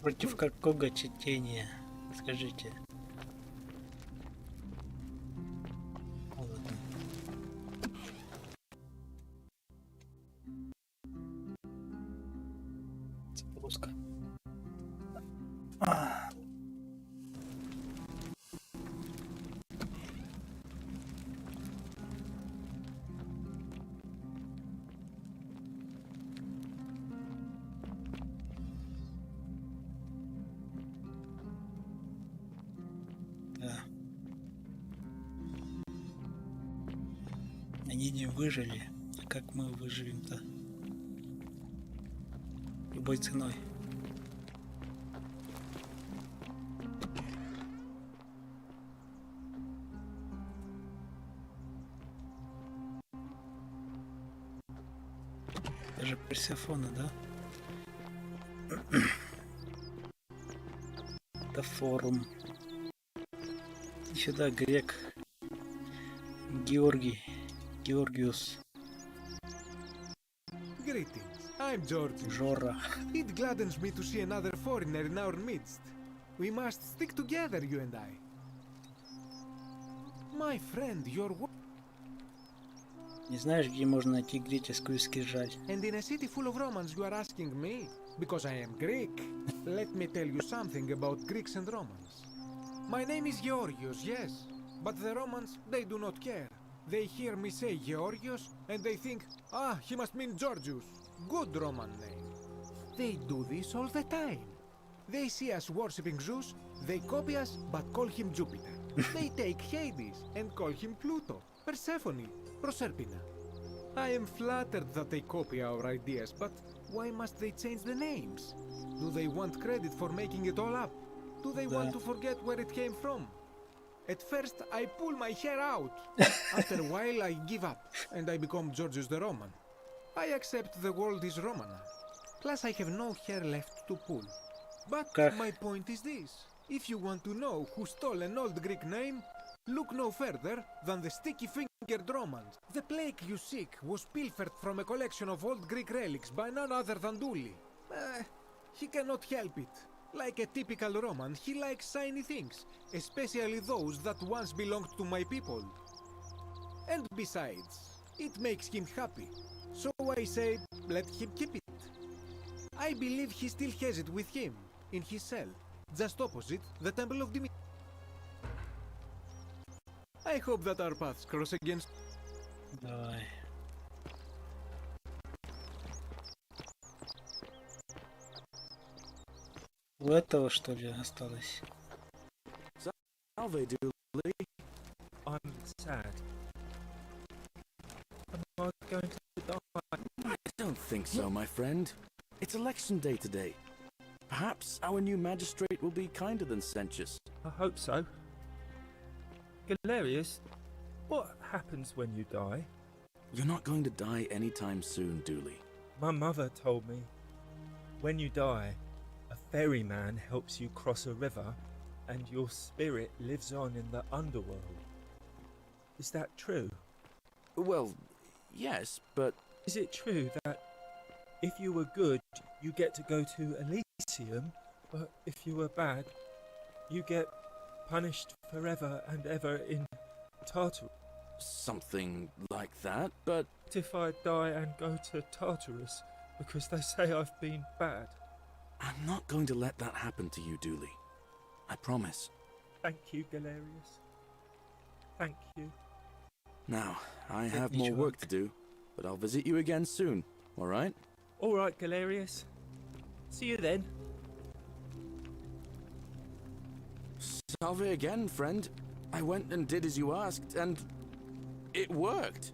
Против какого течения? Скажите. Вот он. Загрузка. Да. Они не выжили. А как мы выживем-то? Любой ценой. Даже Персефона, да? Это форум. И сюда грек. Георгиус. Greetings, I'm Georgius. Жора. It gladdens me to see another foreigner in our midst. We must stick together, you and I. My friend, your work. Не знаешь, где можно найти греческую скрижаль? And in a city full of Romans, you are asking me? Because I am Greek. Let me tell you something about Greeks and Romans. My name is Georgios, yes. But the Romans, they do not care. They hear me say Georgios, and they think, ah, he must mean Georgius. Good Roman name. They do this all the time. They see us worshipping Zeus, they copy us, but call him Jupiter. They take Hades and call him Pluto, Persephone, Proserpina. I am flattered that they copy our ideas, but why must they change the names? Do they want credit for making it all up? Do they want to forget where it came from? At first, I pull my hair out. After a while, I give up, and I become Georgius the Roman. I accept the world is Roman. Plus, I have no hair left to pull. But my point is this. If you want to know who stole an old Greek name, look no further than the sticky-fingered Romans. The plague you seek was pilfered from a collection of old Greek relics by none other than Duli. He cannot help it. Like a typical Roman, he likes shiny things, especially those that once belonged to my people. And besides, it makes him happy. So I say, let him keep it. I believe he still has it with him, in his cell, just opposite the Temple of Dimitri. I hope that our paths cross again. Давай. У этого, что ли, осталось? Salve, Dooley. I'm sad. Am I going to die? I don't think so, my friend. It's election day today. Perhaps our new magistrate will be kinder than Sentius. I hope so. Galerius, what happens when you die? You're not going to die anytime soon, Dooley. My mother told me, when you die, a ferryman helps you cross a river and your spirit lives on in the underworld. Is that true? Well, yes, but... Is it true that if you were good, you get to go to Elysium, but if you were bad, you get punished forever and ever in Tartarus? Something like that, but... What if I die and go to Tartarus because they say I've been bad? I'm not going to let that happen to you, Dooley. I promise. Thank you, Galerius. Thank you. Now, I have more work to do, but I'll visit you again soon, alright? Alright, Galerius. See you then. Salve again, friend. I went and did as you asked, and it worked.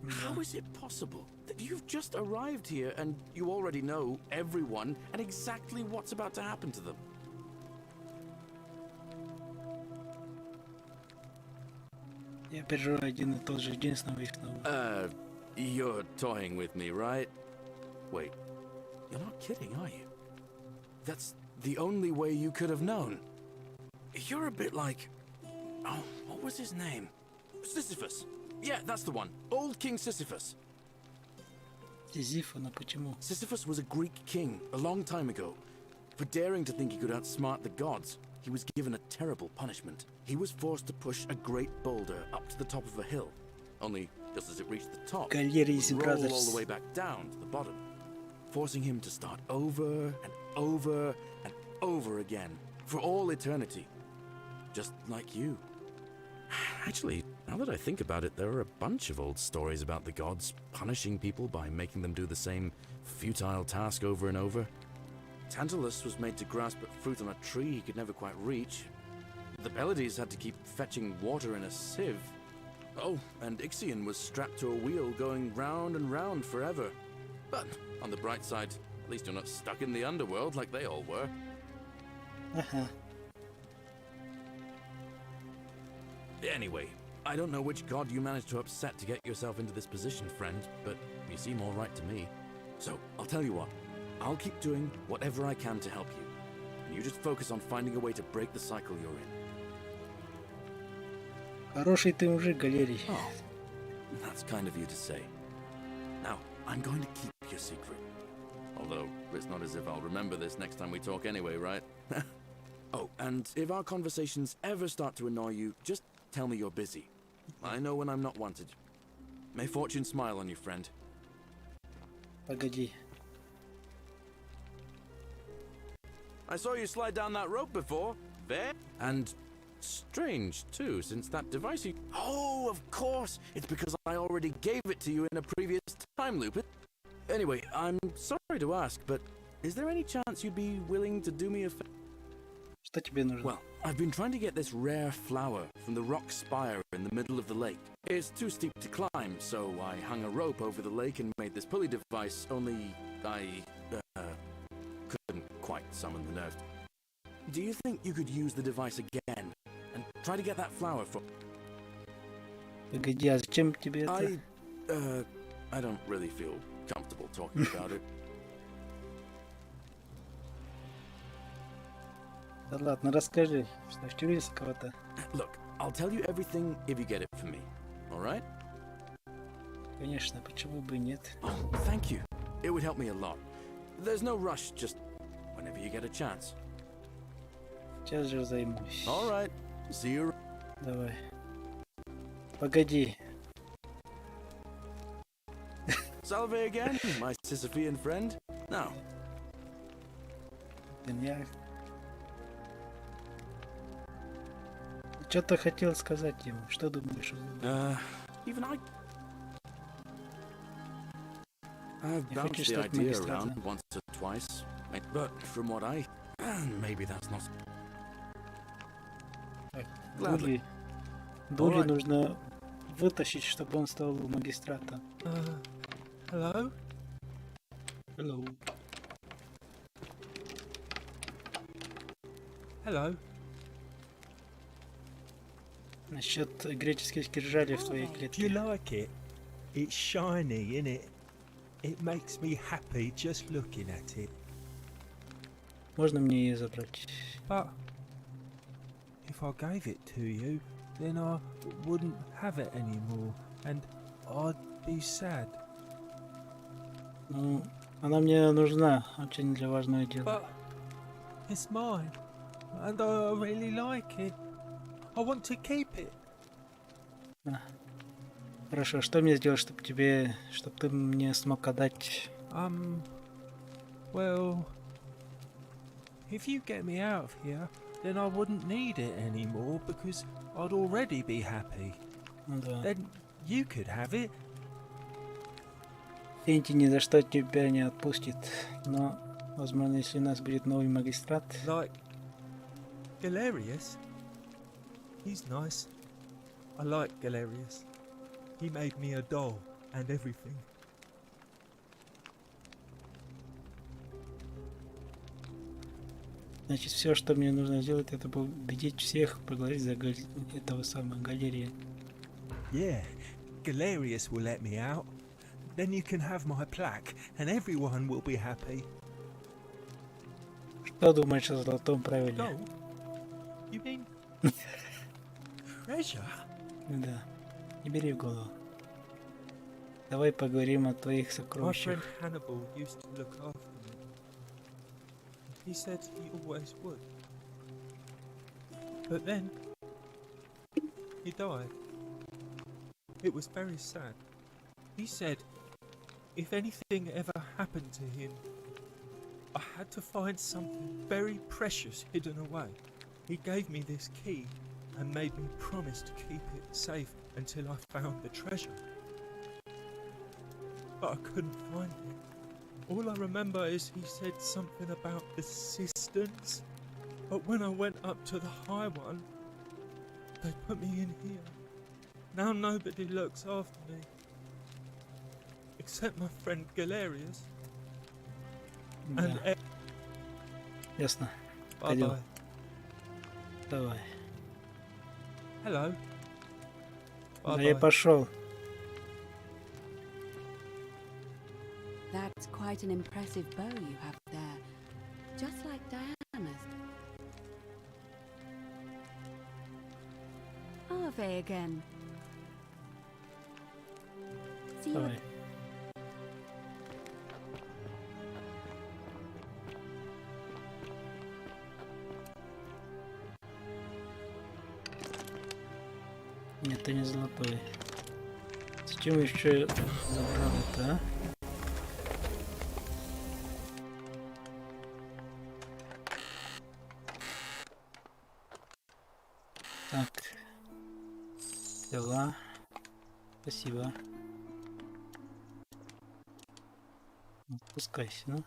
How is it possible that you've just arrived here and you already know everyone and exactly what's about to happen to them? Я переживаю один и тот же, единственного их нового. You're toying with me, right? Wait, you're not kidding, are you? That's the only way you could have known. You're a bit like... Oh, what was his name? Sisyphus. Yeah, that's the one. Old King Sisyphus. Сизифа, но почему? Sisyphus was a Greek king a long time ago. For daring to think he could outsmart the gods, he was given a terrible punishment. He was forced to push a great boulder up to the top of a hill. Only, just as it reached the top, it would roll all the way back down to the bottom, forcing him to start over and over and over again, for all eternity. Just like you. Actually, now that I think about it, there are a bunch of old stories about the gods punishing people by making them do the same futile task over and over. Tantalus was made to grasp at fruit on a tree he could never quite reach. The Pleiades had to keep fetching water in a sieve. Oh, and Ixion was strapped to a wheel going round and round forever. But on the bright side, at least you're not stuck in the underworld like they all were. Anyway, I don't know which god you managed to upset to get yourself into this position, friend, but you seem all right to me. So, I'll tell you what. I'll keep doing whatever I can to help you. And you just focus on finding a way to break the cycle you're in. Хороший ты мужик, Галерий. Oh, that's kind of you to say. Now, I'm going to keep your secret. Although, it's not as if I'll remember this next time we talk anyway, right? Oh, and if our conversations ever start to annoy you, just tell me you're busy. I know when I'm not wanted. May fortune smile on you, friend. Погоди. I saw you slide down that rope before. There. And strange, too, since that device you... Oh, of course! It's because I already gave it to you in a previous time loop. Anyway, I'm sorry to ask, but is there any chance you'd be willing to do me a favor? Что тебе нужно? Well, I've been trying to get this rare flower from the rock spire in the middle of the lake. It's too steep to climb, so I hung a rope over the lake and made this pulley device, only I couldn't quite summon the nerve. do you think you could use the device again and try to get that flower from? Погоди, а зачем тебе это? I don't really feel comfortable talking about it. Да ладно, расскажи, что в тюрьме кого-то. Look, I'll tell you everything if you get it for me. All right? Конечно, почему бы и нет? Oh, thank you. It would help me a lot. There's no rush, just whenever you get a chance. Сейчас же займусь. All right. See you. Давай. Погоди. Salve again, my Sisyphean friend. Now. Я... Что-то хотел сказать ему. Что думаешь? Even I've bounced the idea around once or twice, but from what I... maybe that's not... Дули нужно вытащить, чтобы он стал магистратом. Hello? Hello. Hello? Насчет греческих скрижалей в твоей Do клетке. you like it? It's shiny, innit? It makes me happy just looking at it. Можно мне ее забрать? But if I gave it to you, then I wouldn't have it anymore, and I'd be sad. Ну, она мне нужна очень для важного дела. But it's mine, and I really like it. I want to keep it. Хорошо, что мне сделать, чтобы ты мне смог отдать? Well, if you get me out of here, then I wouldn't need it anymore because I'd already be happy. Да. Then you could have it. Фенти ни за что тебя не отпустит, но, возможно, если у нас будет новый магистрат... Like Galerius? He's nice. I like Galerius. He made me a doll and everything. Значит, все, что мне нужно сделать, это убедить всех поговорить за этого самого галерея. Yeah, Galerius will let me out. Then you can have my plaque and everyone will be happy. Что думаешь о золотом правиле? Gold? You mean treasure? Да, не бери в голову. Давай поговорим о твоих My сокровищах. friend Hannibal used to look after me. He said he always would. But then he died. It was very sad. He said if anything ever happened to him, I had to find something very precious hidden away. He gave me this key and made me promise to keep it safe until I found the treasure. But I couldn't find it. All I remember is he said something about the cisterns, but when I went up to the high one, they put me in here. Now nobody looks after me, except my friend Galerius. And Да. Ясно. bye Пойдем. bye. Давай. Hello. Да Bye я bye. пошел. That's quite an impressive bow you have there, just like Diana's. Ave again. See you. Давай. Нет, это не золотой. Зачем еще забрал это, а? Так. Дела. Спасибо. Спускайся, ну.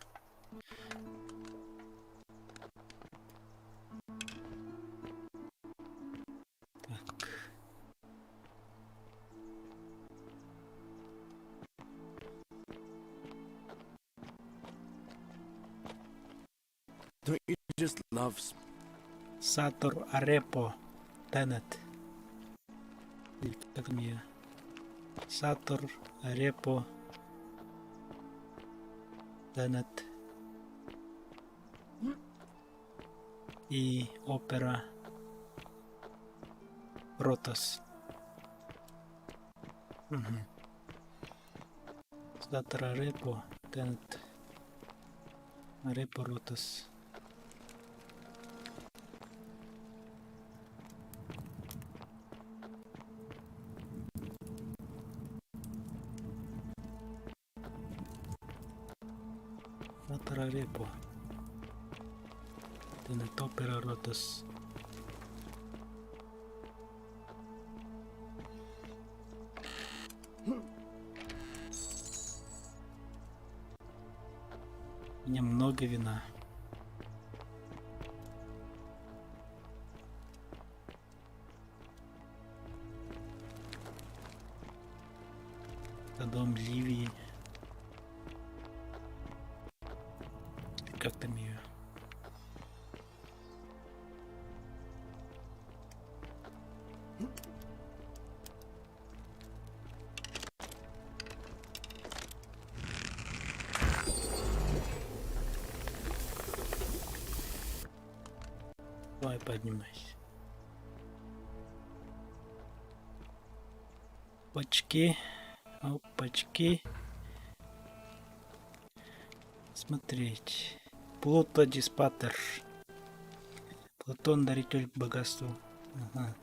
Так. Don't you just love Сатур Арепо Тенет. Или как там ее? Сатур Арепо Тенет. И опера Ротас. Сатур Арепо Тенет. Арепо Ротас. Репо. Тенет опера Ротас. У меня много вина. Это дом Ливии. Как там ее? Давай поднимайся. Опачки. Опачки. Смотреть. Плуто Диспатер. Плутон, даритель богатства. Ага.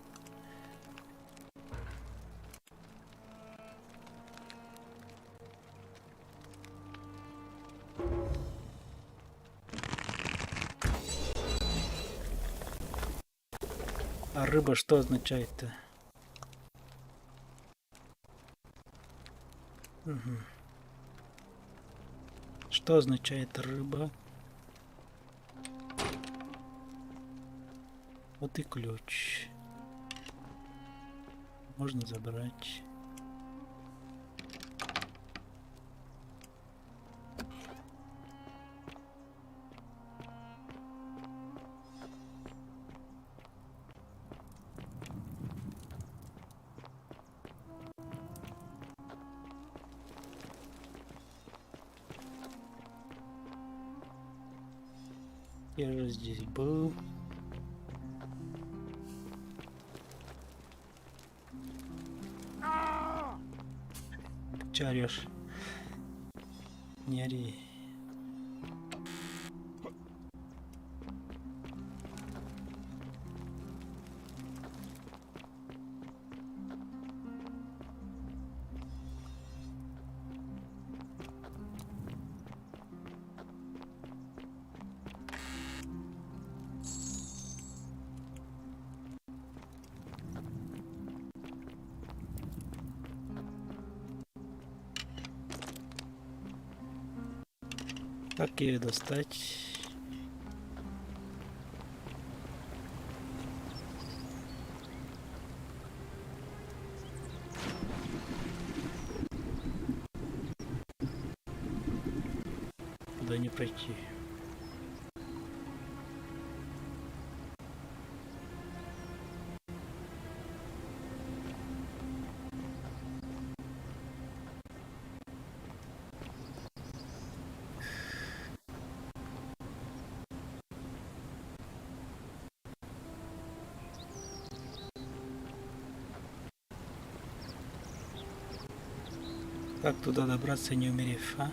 А рыба что означает-то? Угу. Что означает рыба? Вот и ключ. Можно забрать. Я же здесь был. Че орешь? Не ори. Как ее достать? Куда не пройти? Как туда добраться, не умерев, а?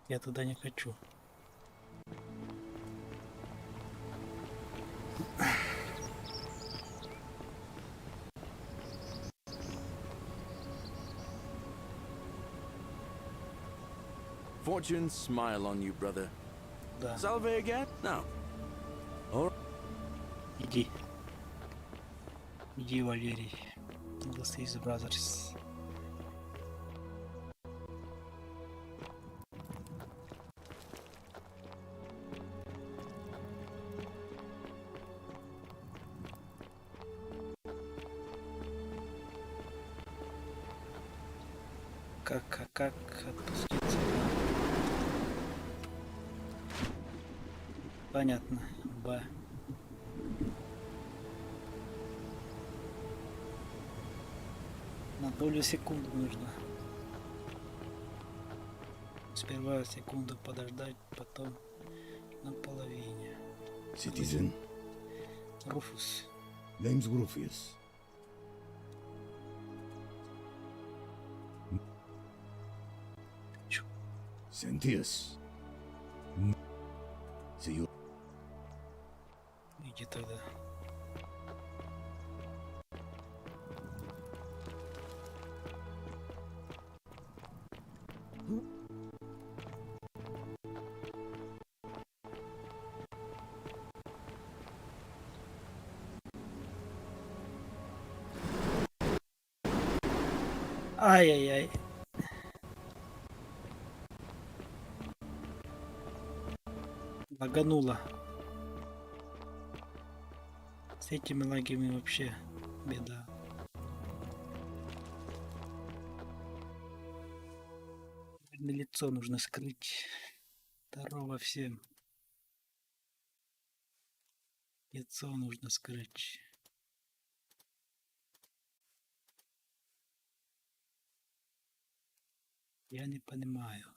Я туда не хочу. Fortune smile on you, brother. Да. Salve again? No. Or Иди. Иди, Валерий. This is brothers. как отпуститься? Понятно. Б. На долю секунды нужно. Сперва секунду подождать, потом на половине. Citizen. Руфус. Name's Rufius. Sentius. See you. Иди тогда. Ай-яй-яй. Лагануло. С этими лагами вообще беда. Лицо нужно скрыть. Здорово всем. Лицо нужно скрыть. Я не понимаю.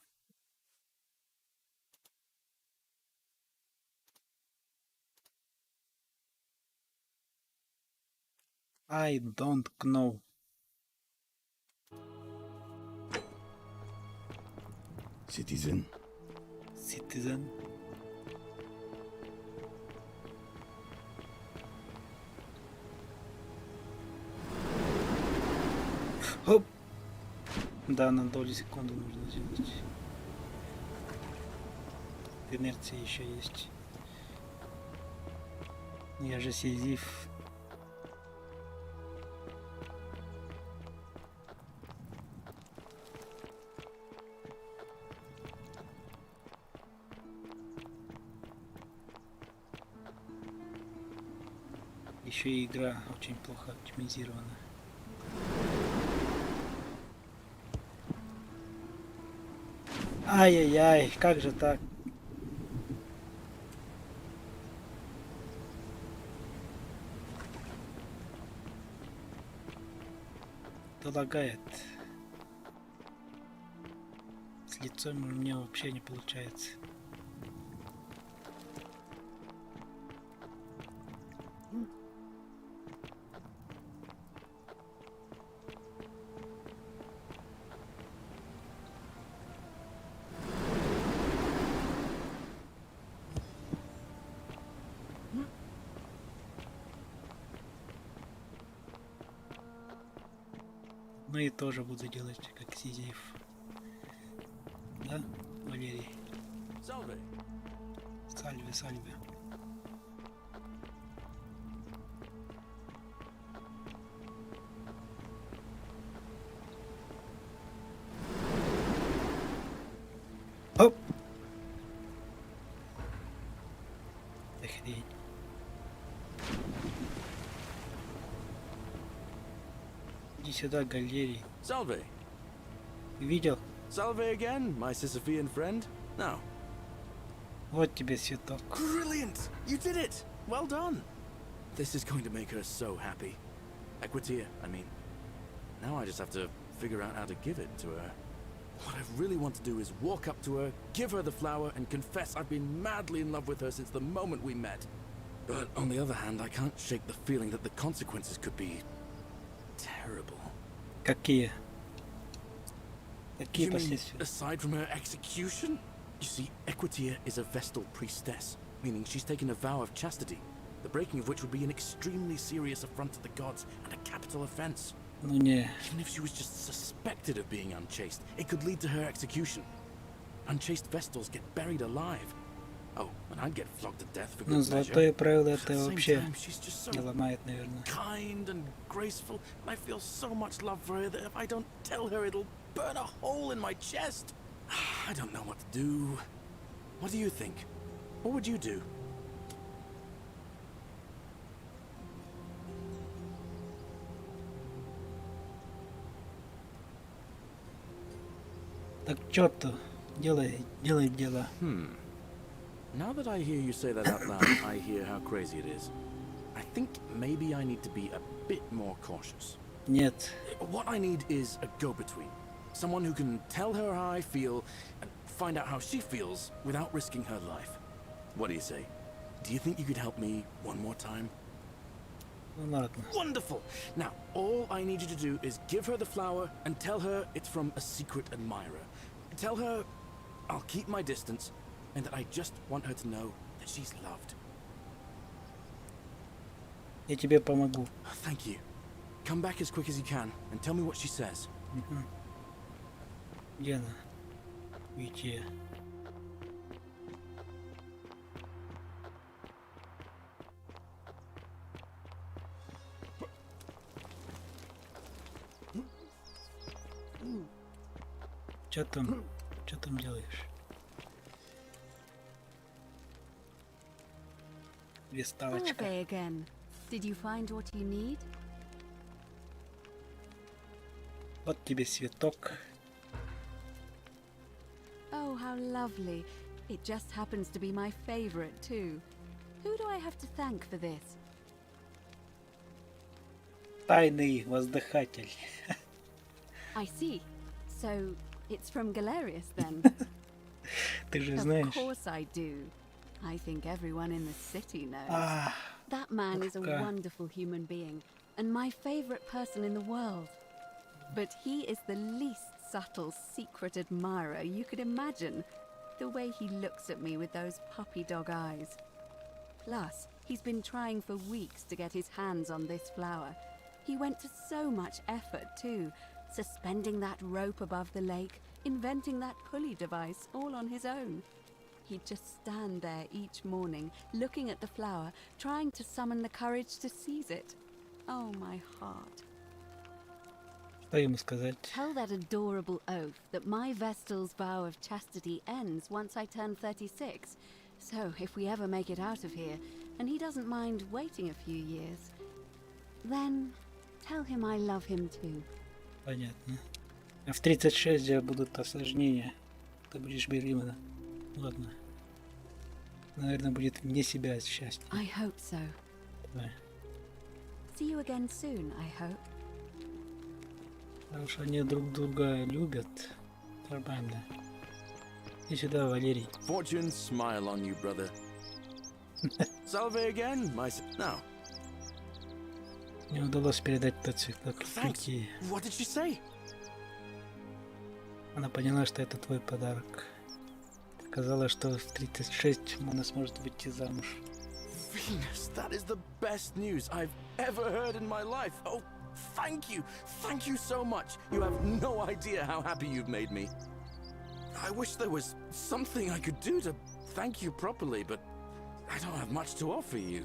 I don't know. Citizen. Citizen. Хоп. Да, на долю секунды нужно сделать. Инерция еще есть. Я же сизиф. Еще и игра очень плохо оптимизирована. Ай-яй-яй, как же так? Это лагает. С лицом у меня вообще не получается. Ну и тоже буду делать как Сизиф. Да, Валерий? Salve. Сальве, сальве. Оп! Хрень. Иди сюда, галерий. Salve. Видел? Salve again, my Sisyphean friend. Now. Вот тебе цветок. Brilliant! You did it! Well done! This is going to make her so happy. Equitia, I mean. Now I just have to figure out how to give it to her. What I really want to do is walk up to her, give her the flower, and confess I've been madly in love with her since the moment we met. But on the other hand, I can't shake the feeling that the consequences could be terrible. Какие? Какие You mean, последствия? aside from her execution? You see, Equitia is a Vestal priestess, meaning she's taken a vow of chastity, the breaking of which would be an extremely serious affront to the gods and a capital offense. Ну не. Even if she was just suspected of being unchaste, it could lead to her execution. Unchaste Vestals get buried alive. Oh, and I'd get flogged to death for Ну, good золотое measure. правило But at это the same вообще time, she's just so не ломает, наверное. kind and graceful, and I feel so much love for her that if I don't tell her, it'll burn a hole in my chest. I don't know what to do. What do you think? What would you do? Так чё-то, делай дело. Now that I hear you say that out loud, I hear how crazy it is. I think maybe I need to be a bit more cautious. Нет. What I need is a go-between. Someone who can tell her how I feel and find out how she feels without risking her life. What do you say? Do you think you could help me one more time? Ну ладно. Wonderful! Now, all I need you to do is give her the flower and tell her it's from a secret admirer. Tell her I'll keep my distance and that I just want her to know that she's loved. Я тебе помогу. Thank you. Come back as quick as you can and tell me what she says. Где она? Уйти. Чё там делаешь? Весталочка. Okay again. Did you find what you need? Вот тебе цветок. Oh, how lovely. It just happens to be my favorite too. Who do I have to thank for this? Тайный воздыхатель. I see. So, it's from Galerius then? Ты же знаешь. Of course I do. I think everyone in the city knows. That man is a wonderful human being, and my favorite person in the world. But he is the least subtle secret admirer you could imagine. The way he looks at me with those puppy dog eyes. Plus, he's been trying for weeks to get his hands on this flower. He went to so much effort too, suspending that rope above the lake, inventing that pulley device all on his own. He'd just stand there each morning, looking at the flower, trying to summon the courage to seize it. Oh, my heart. Что ему сказать? Tell that adorable oaf that my Vestal's vow of chastity ends once I turn 36. So, if we ever make it out of here, and he doesn't mind waiting a few years, then tell him I love him too. Понятно. А в 36 будут осложнения. Ты будешь беременна. Ладно. Наверное, будет вне себя от счастья. I hope so. Давай. See you again soon, I hope. Потому что они друг друга любят. Нормально. И сюда, Валерий. Fortune smile on you, brother. Salve again, my now. Мне удалось передать тот цветок. Thanks. What did she say? Она поняла, что это твой подарок. Сказала, что в 36 она сможет выйти замуж. Venus, that is the best news I've ever heard in my life. Oh, thank you. Thank you so much. You have no idea how happy you've made me. I wish there was something I could do to thank you properly, but I don't have much to offer you.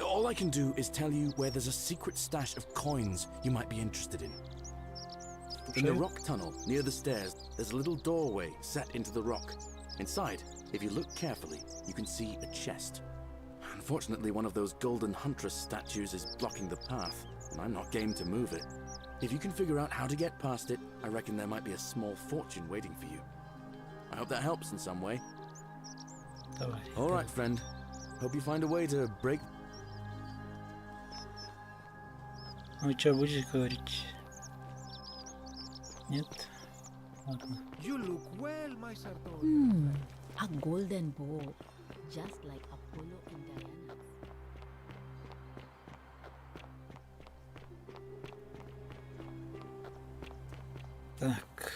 All I can do is tell you where there's a secret stash of coins you might be interested in. In the rock tunnel near the stairs, there's a little doorway set into the rock. Inside, if you look carefully, you can see a chest. Unfortunately, one of those golden huntress statues is blocking the path, and I'm not game to move it. If you can figure out how to get past it, I reckon there might be a small fortune waiting for you. I hope that helps in some way. All right, friend. Hope you find a way to break... Ну и что будешь говорить? Нет? Ладно. You look well, my Sartorius. A golden bow, just like Apollo and Diana. Так.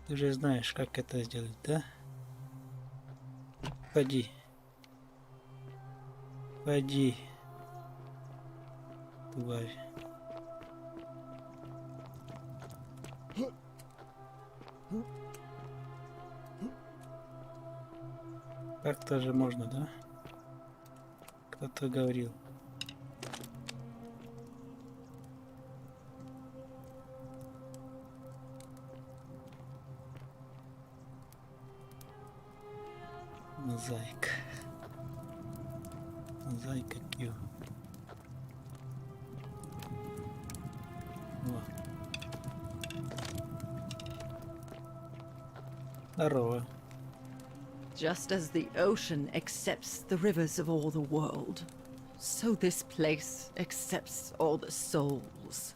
Ты же знаешь, как это сделать, да? Ходи. Ходи. Тварь. Так тоже можно, да? Кто-то говорил. Мозаика. Мозаика Q. О. Здорово. Just as the ocean accepts the rivers of all the world, so this place accepts all the souls.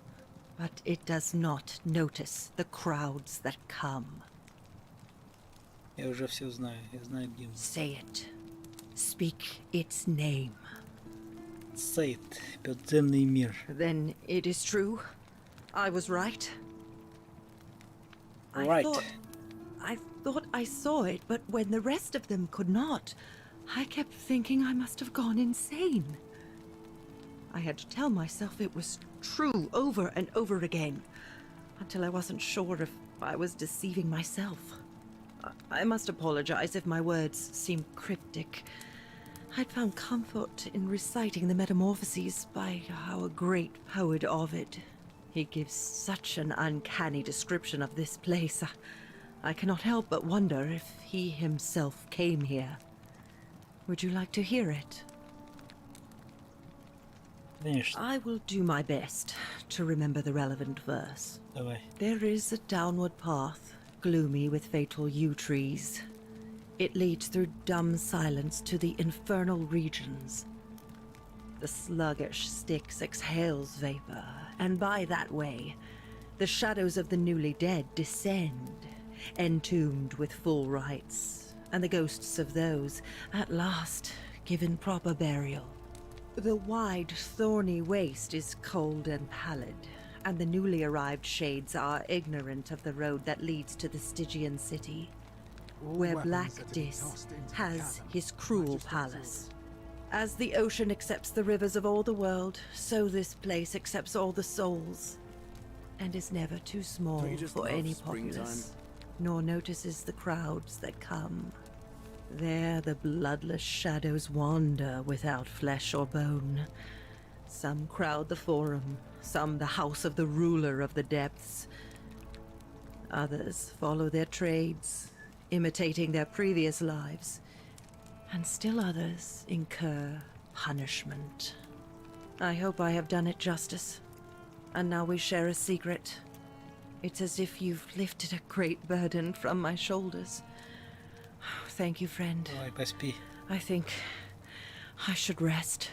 But it does not notice the crowds that come. Я уже все знаю. Я знаю гимн. Say it. Speak its name. Say it. Подземный мир. Then it is true. I was right. Right. I thought I saw it, but when the rest of them could not, I kept thinking I must have gone insane. I had to tell myself it was true over and over again, until I wasn't sure if I was deceiving myself. I must apologize if my words seem cryptic. I'd found comfort in reciting the Metamorphoses by our great poet Ovid. He gives such an uncanny description of this place. I cannot help but wonder if he himself came here. Would you like to hear it? Конечно. I will do my best to remember the relevant verse. Давай. There is a downward path, gloomy with fatal yew trees. It leads through dumb silence to the infernal regions. The sluggish Styx exhales vapor, and by that way, the shadows of the newly dead descend, entombed with full rites, and the ghosts of those, at last, given proper burial. The wide, thorny waste is cold and pallid, and the newly arrived shades are ignorant of the road that leads to the Stygian city, where Black Dis has his cruel palace. As the ocean accepts the rivers of all the world, so this place accepts all the souls, and is never too small Don't you just for love any springtime? populace, nor notices the crowds that come. There the bloodless shadows wander without flesh or bone. Some crowd the forum, some the house of the ruler of the depths. Others follow their trades, imitating their previous lives. And still others incur punishment. I hope I have done it justice. And now we share a secret. It's as if you've lifted a great burden from my shoulders. Thank you, friend. Давай, поспи. I think I should rest.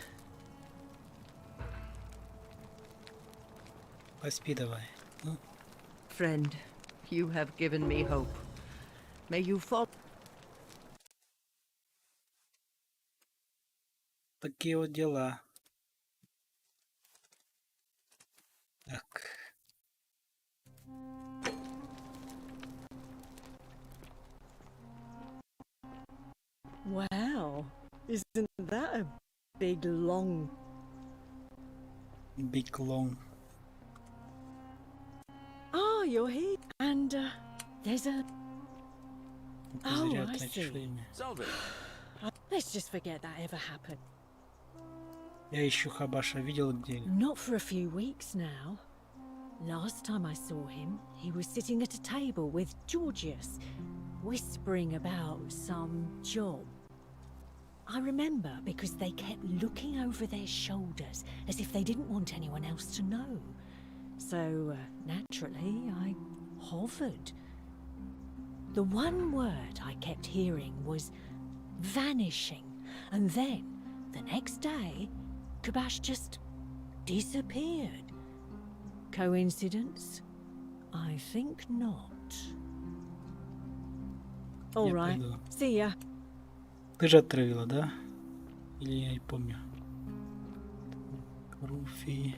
Поспи давай. Ну, Friend, you have given me hope. May you fall. такие вот дела. Так. Wow, isn't that a big long... Big long. Ah, you're here. And, there's a... Oh, Зря I тратишь see. время. Let's just forget that ever happened. Я ищу Хабаша. Видел где? Not for a few weeks now. Last time I saw him, he was sitting at a table with Georgius, whispering about some job. I remember because they kept looking over their shoulders as if they didn't want anyone else to know. So, naturally, I hovered. The one word I kept hearing was vanishing, and then, the next day, Kabash just disappeared. Coincidence? I think not. All Я right. пойду. See ya. Ты же отравила, да? Или я не помню. Руфи.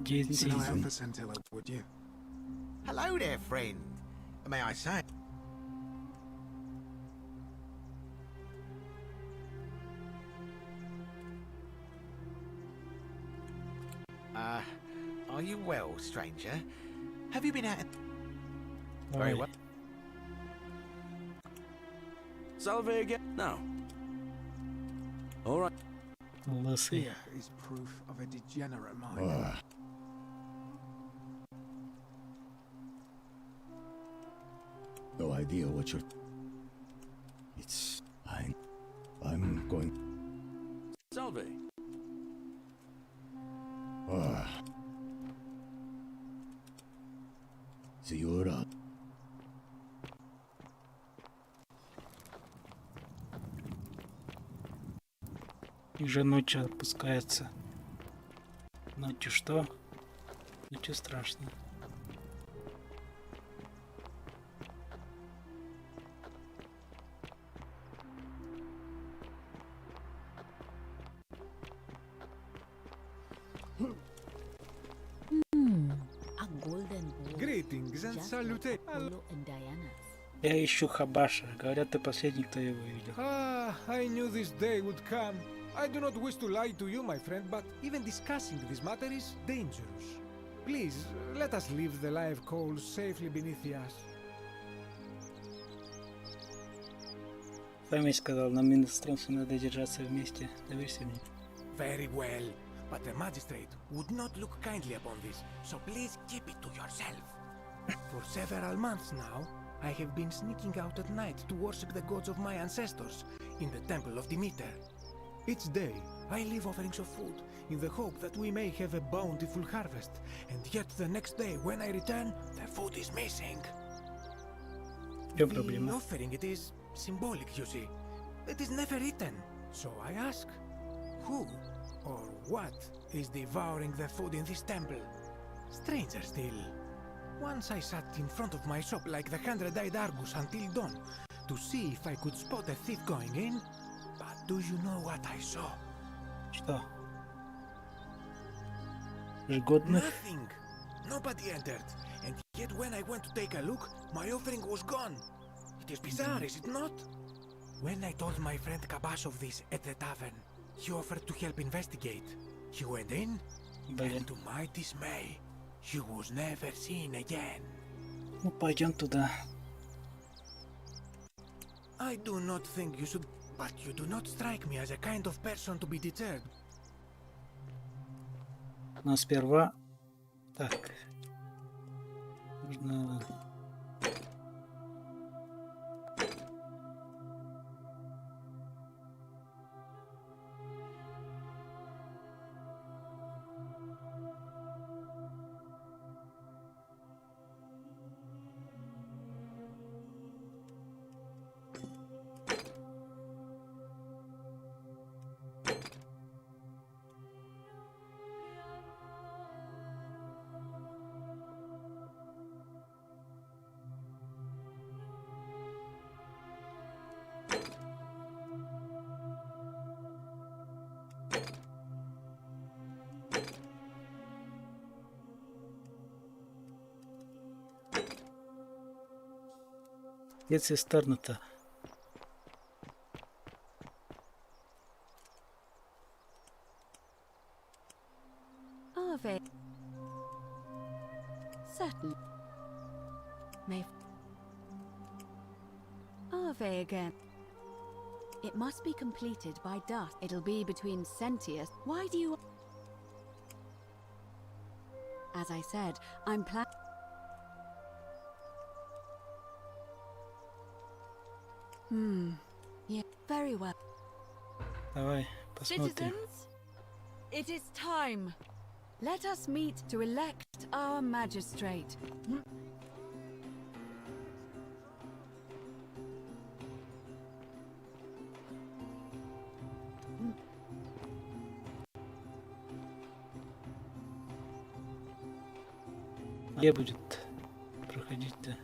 Keep an eye out Дети. for Centilla, would you? Hello there, friend. May I say? Are you well, stranger? Have you been out? Very Ой. well. Salve again? No. All right. Лысый. Fear is proof of a degenerate mind. No idea what you're... It's... I'm going... Salve. It's your И уже ночью опускается. Ночью что? Ночью страшно. A golden ball. Greetings and Just like salutations. Apollo and Diana's. Я ищу Хабаша. Говорят, ты последний, кто его видел. Ah, I knew this day would come. I do not wish to lie to you, my friend, but even discussing this matter is dangerous. Please, let us leave the live coals safely beneath us. Фами сказал, нам иностранцам надо держаться вместе. Доверься мне. Very well, but the magistrate would not look kindly upon this, so please keep it to yourself. For several months now, I have been sneaking out at night to worship the gods of my ancestors in the temple of Demeter. Each day, I leave offerings of food in the hope that we may have a bountiful harvest, and yet the next day when I return, the food is missing. The offering, it is symbolic, you see. It is never eaten. So I ask, who or what is devouring the food in this temple? Stranger still. Once I sat in front of my shop like the 100-eyed Argus until dawn to see if I could spot a thief going in. But do you know what I saw? Что? Жготных? Nothing. Nobody entered. And yet when I went to take a look, my offering was gone. It is bizarre, is it not? When I told my friend Kabash of this at the tavern, he offered to help investigate. He went in, and to my dismay, he was never seen again. Ну, пойдем туда. I do not think you should, but you do not strike me as a kind of person to be deterred. Но сперва... Так. Нужно... Где цистерна-то? Are they? Certain. May. Are they again? It must be completed by dusk. It'll be between Sentius. Why do you... As I said, I'm Yeah, very well. Давай, посмотрим. Citizens, it is time. Let us meet to elect our magistrate. Где будет проходить-то?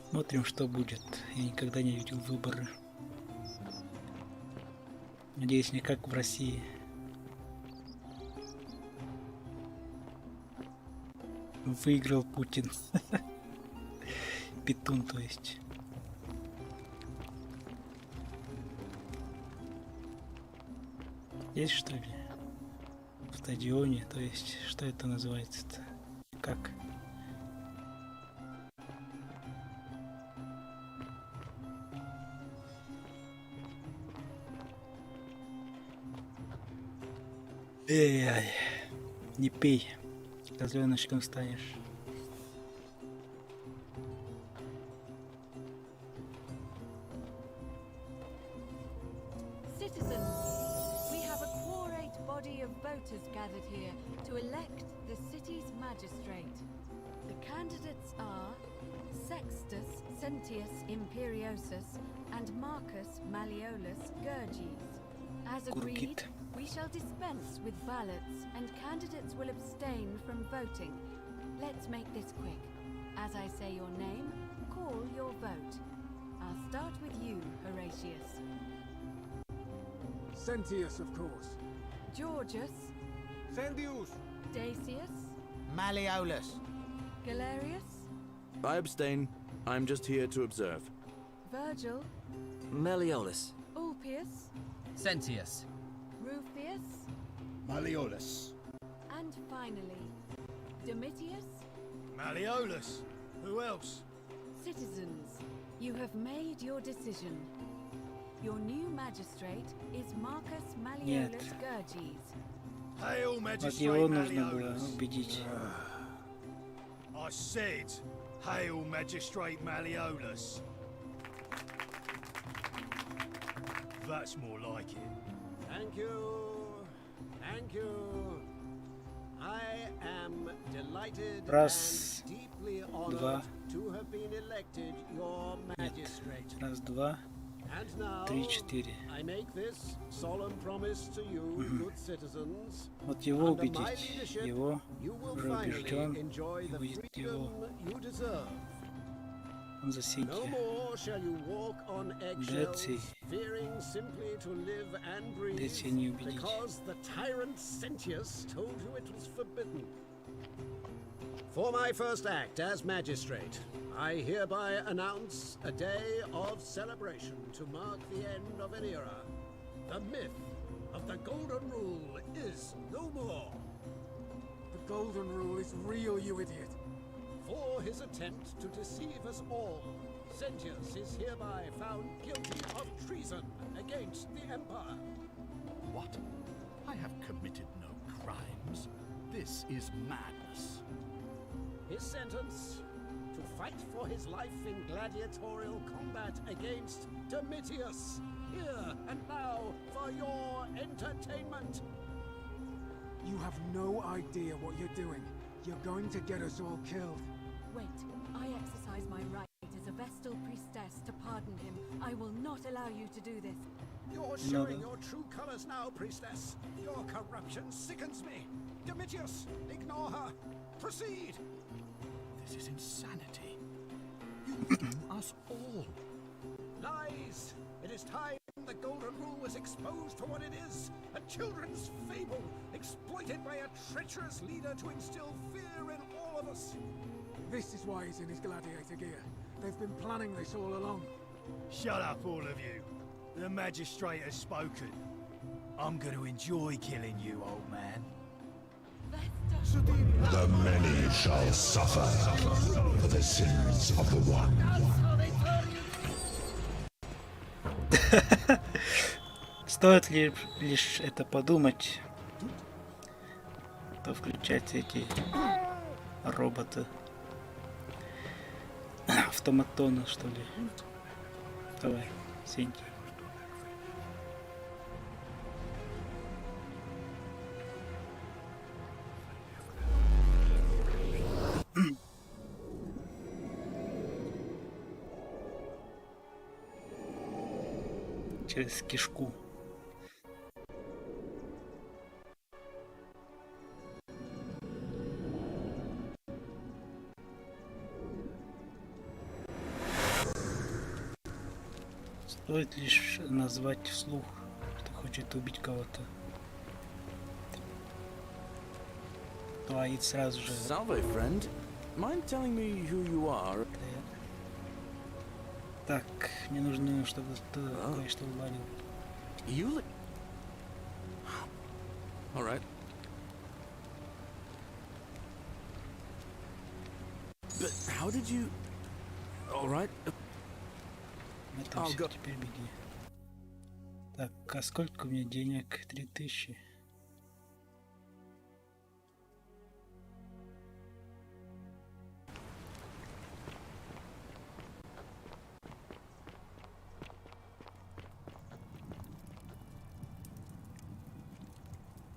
Смотрим, что будет. Я никогда не видел выборы. Надеюсь, не как в России. Выиграл Путин. Петун, то есть. Есть что ли? В стадионе, то есть, что это называется-то? Как? Эй-ай, не пей, козленочком станешь. Citizens, we have a quorate body of voters gathered here to elect the city's magistrate. The candidates are Sextus Sentius Imperiosus and Marcus Malleolus Gurges. As agreed, we shall dispense with ballots and candidates will abstain from voting. Let's make this quick. As I say your name, call your vote. I'll start with you, Horatius. Sentius, of course. Georgius. Sendius. Dacius. Malleolus. Galerius. I abstain. I'm just here to observe. Virgil. Malleolus. Ulpius. Sentius. Rufius. Malleolus. And finally, Domitius. Malleolus. Who else? Citizens, you have made your decision. Your new magistrate is Marcus Malleolus Gurges. Hail, Вот Magistrate его нужно было Malleolus. убедить. I said, hail, Magistrate Malleolus. That's more like it. Thank you. Thank you. I am delighted Раз, and deeply два. honored to have been elected your magistrate. Раз, два, And now, три, четыре. I make this solemn promise to you, good citizens. Вот его Under my убедить. leadership, Его you will уже finally убежден. enjoy И the будет его. freedom you deserve. Он No засеки. more shall you walk on eggshells, Дети. fearing simply to live and breathe, Дети не убедить. because the tyrant Sentius told you it was forbidden. For my first act as magistrate, I hereby announce a day of celebration to mark the end of an era. The myth of the Golden Rule is no more. The Golden Rule is real, you idiot. For his attempt to deceive us all, Sentius is hereby found guilty of treason against the Empire. What? I have committed no crimes. This is madness. His sentence, to fight for his life in gladiatorial combat against Domitius, here and now for your entertainment. You have no idea what you're doing. You're going to get us all killed. Wait, I exercise my right as a Vestal priestess to pardon him. I will not allow you to do this. You're showing your true colors now, priestess. Your corruption sickens me. Domitius, ignore her. Proceed. This is insanity. You doom us all. Lies. It is time the Golden Rule was exposed for what it is. A children's fable, exploited by a treacherous leader to instill fear in all of us. This is why he's in his gladiator gear. They've been planning this all along. Shut up, all of you. The magistrate has spoken. I'm going to enjoy killing you, old man. The many shall suffer for the sins of the one. Стоит ли лишь это подумать, то включать эти роботы, автоматоны, что ли. Давай, Сенти. Через кишку. Стоит лишь назвать вслух, что хочет убить кого-то. Твоит сразу же. Salve, friend. Mind telling me who you are? Так, мне нужно, чтобы ты кое-что уладил. You All right. But how did you... All right. Это все, теперь беги. Так, а сколько у меня денег? 3000.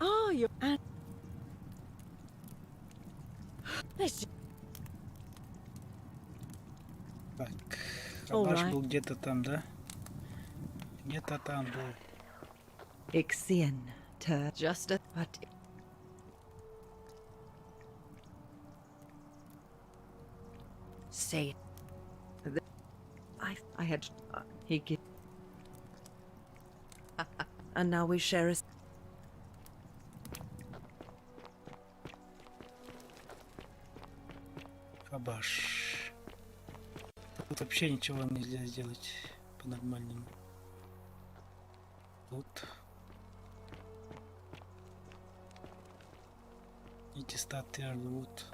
Ah, you? And let's Так, Alright. Абаш был где-то там, да? Где-то там был. Ixian, just a but say it. I had he give, and now we share a Абаш. Тут вообще ничего нельзя сделать по-нормальному. Тут эти статуи рвут.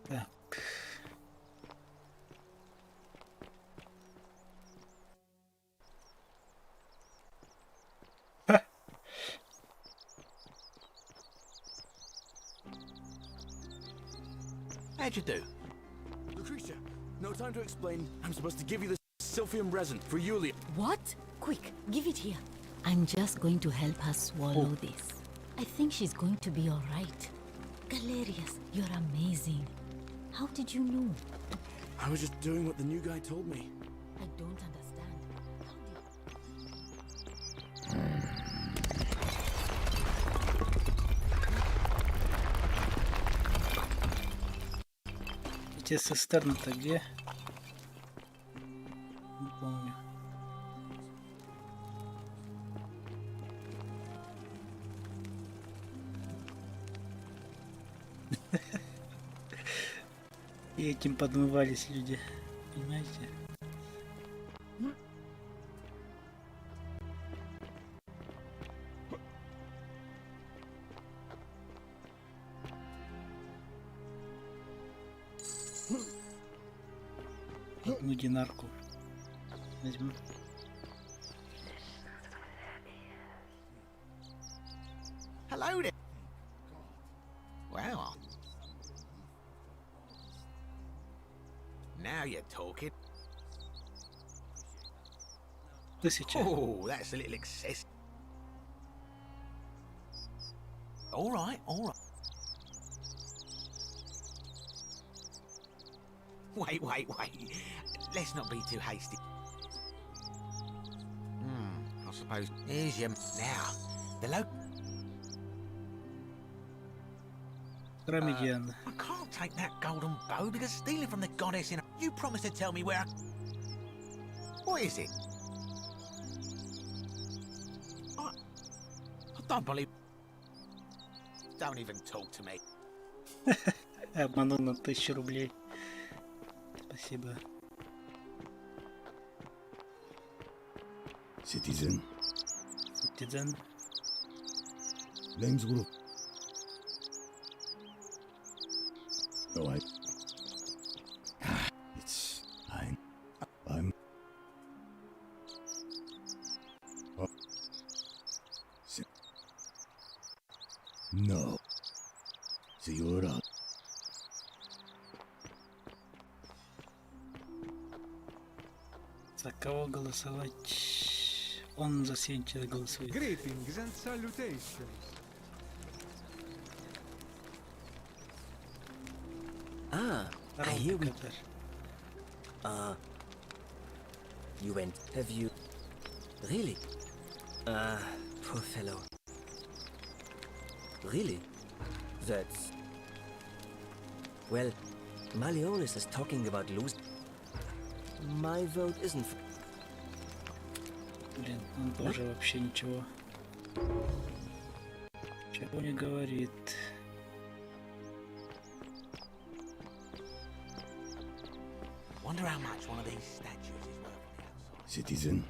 Так. How'd you do? Lucretia, no time to explain. I'm supposed to give you this Sylphium resin for Yulia. What? Quick, give it here. I'm just going to help her swallow this. I think she's going to be all right. Galerius, you're amazing. How did you know? I was just doing what the new guy told me. I don't understand. Эти цистерны-то где? Не помню. И этим подмывались люди, понимаете? Одну динарку возьму. Hello there. Wow. Now you're talking. 1000. Oh, that's a little excessive. All right, all right. Wait. Let's not be too hasty. I suppose. Here's your... Now, the Рамедиан. I can't take that golden bow because stealing from the goddess in... You promised to tell me where I... What is it? I don't believe... Don't even talk to me. Обманул на 1000 рублей. Спасибо. Citizen. Citizen. Name's Group. Oh, it's fine. I'm. Oh. No. Signora. За кого голосовать? Он за Сенчера голосует. Greetings and salutations. Ah, I hear we... You went... Have you... Really? Poor fellow. Really? That's... Well, Malleolus is talking about losing. My vote isn't... Блин, он тоже вообще ничего. Чего не говорит. Wonder how much one of these statues is worth on the outside. Citizen.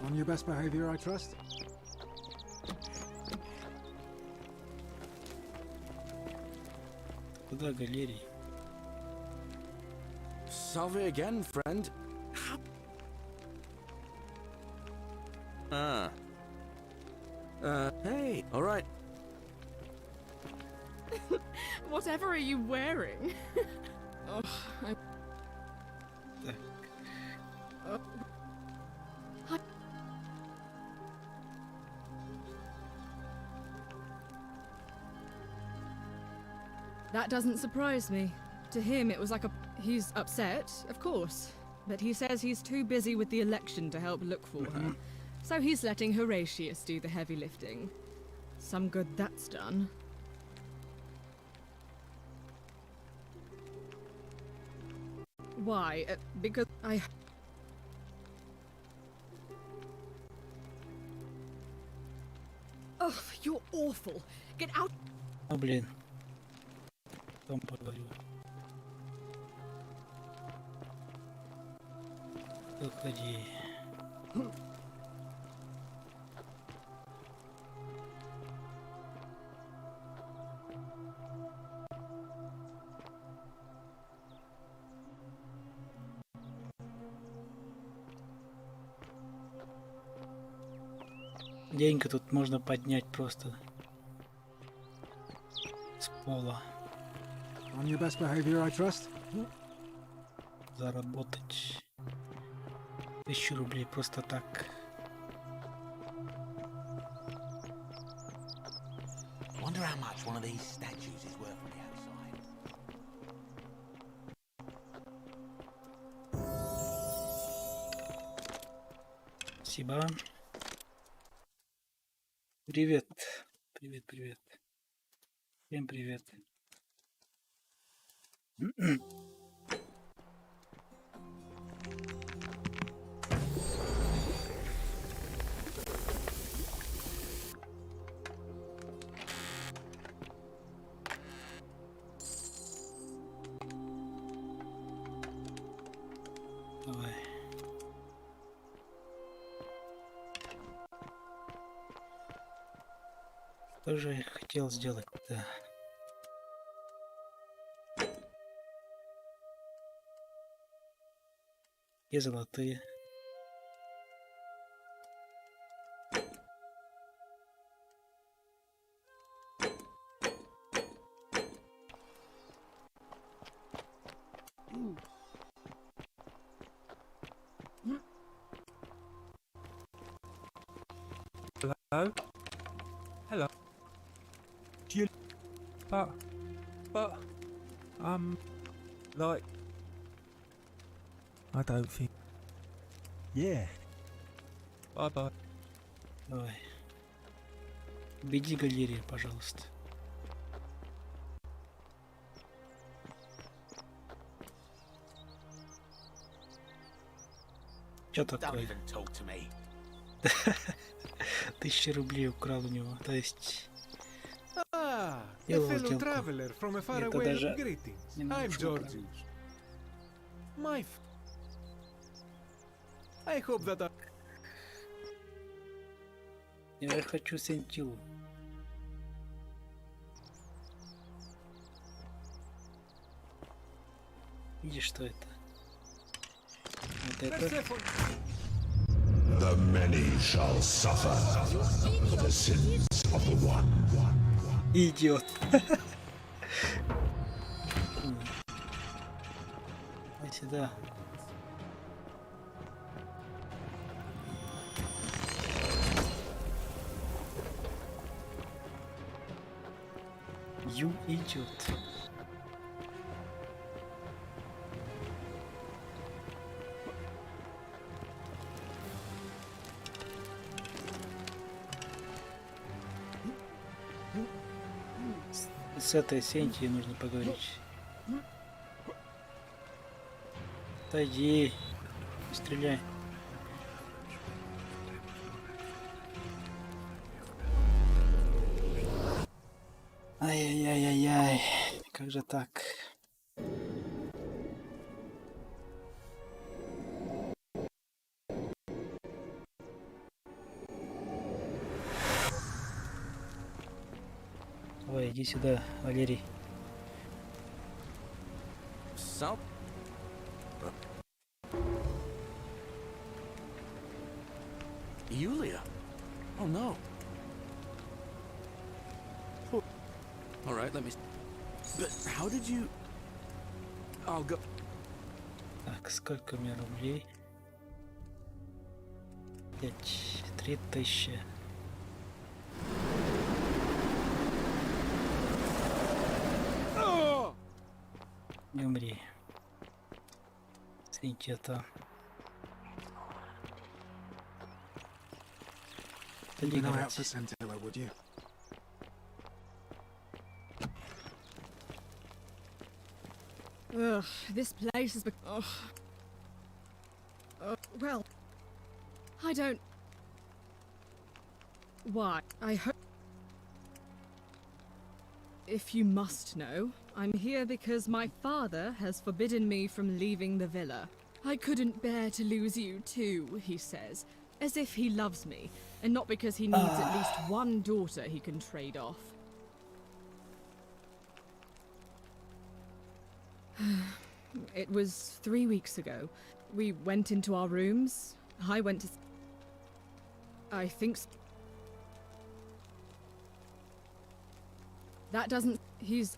On your best behavior, I trust? Куда галерей? Salve again, friend. Hey, all right. Whatever are you wearing? Oh, That doesn't surprise me. To him, it was like a... He's upset, of course. But he says he's too busy with the election to help look for her. So he's letting Horatius do the heavy lifting. Some good that's done. Why? Because I... Oh, you're awful. Get out. Oh, блин. Потом поговорю. Выходи. Деньги тут можно поднять просто с пола. On your best behavior, I trust. Заработать 1000 рублей просто так. Wonder how much one of these statues is worth on the outside. Спасибо. Привет. Привет, привет. Всем привет. Давай. Что же я хотел сделать-то? И золотые. Hello? Hello? Do you... But... Like... I don't think... Yeah. Bye-bye. Давай. Веди галерею, пожалуйста. Чё такое? 1000 рублей украл у него, то есть... Ah, a Делал fellow сделку. traveler from a Это faraway даже greetings. I'm немножко Georgius. My I hope that I... Я хочу сентилу. Видишь, что это? Вот это. The many shall suffer for the sins of the one. Идиот. Давай сюда. Ю идет. С этой Сентией нужно поговорить. Отойди. Не стреляй. Ай-яй-яй-яй-яй. Как же так? Ой, иди сюда, Валерий. So? Yulia? Oh no. All right, let me... But how did you... I'll go... Так, сколько у меня рублей? 3000. Не умри. Извините, это... Keep an eye out for Scintilla, would you? Ugh, this place has been... Ugh. Well, I don't... Why? I hope... If you must know, I'm here because my father has forbidden me from leaving the villa. I couldn't bear to lose you too, he says, as if he loves me, and not because he needs at least one daughter he can trade off. It was 3 weeks ago. We went into our rooms. I went to... I think... That doesn't... He's...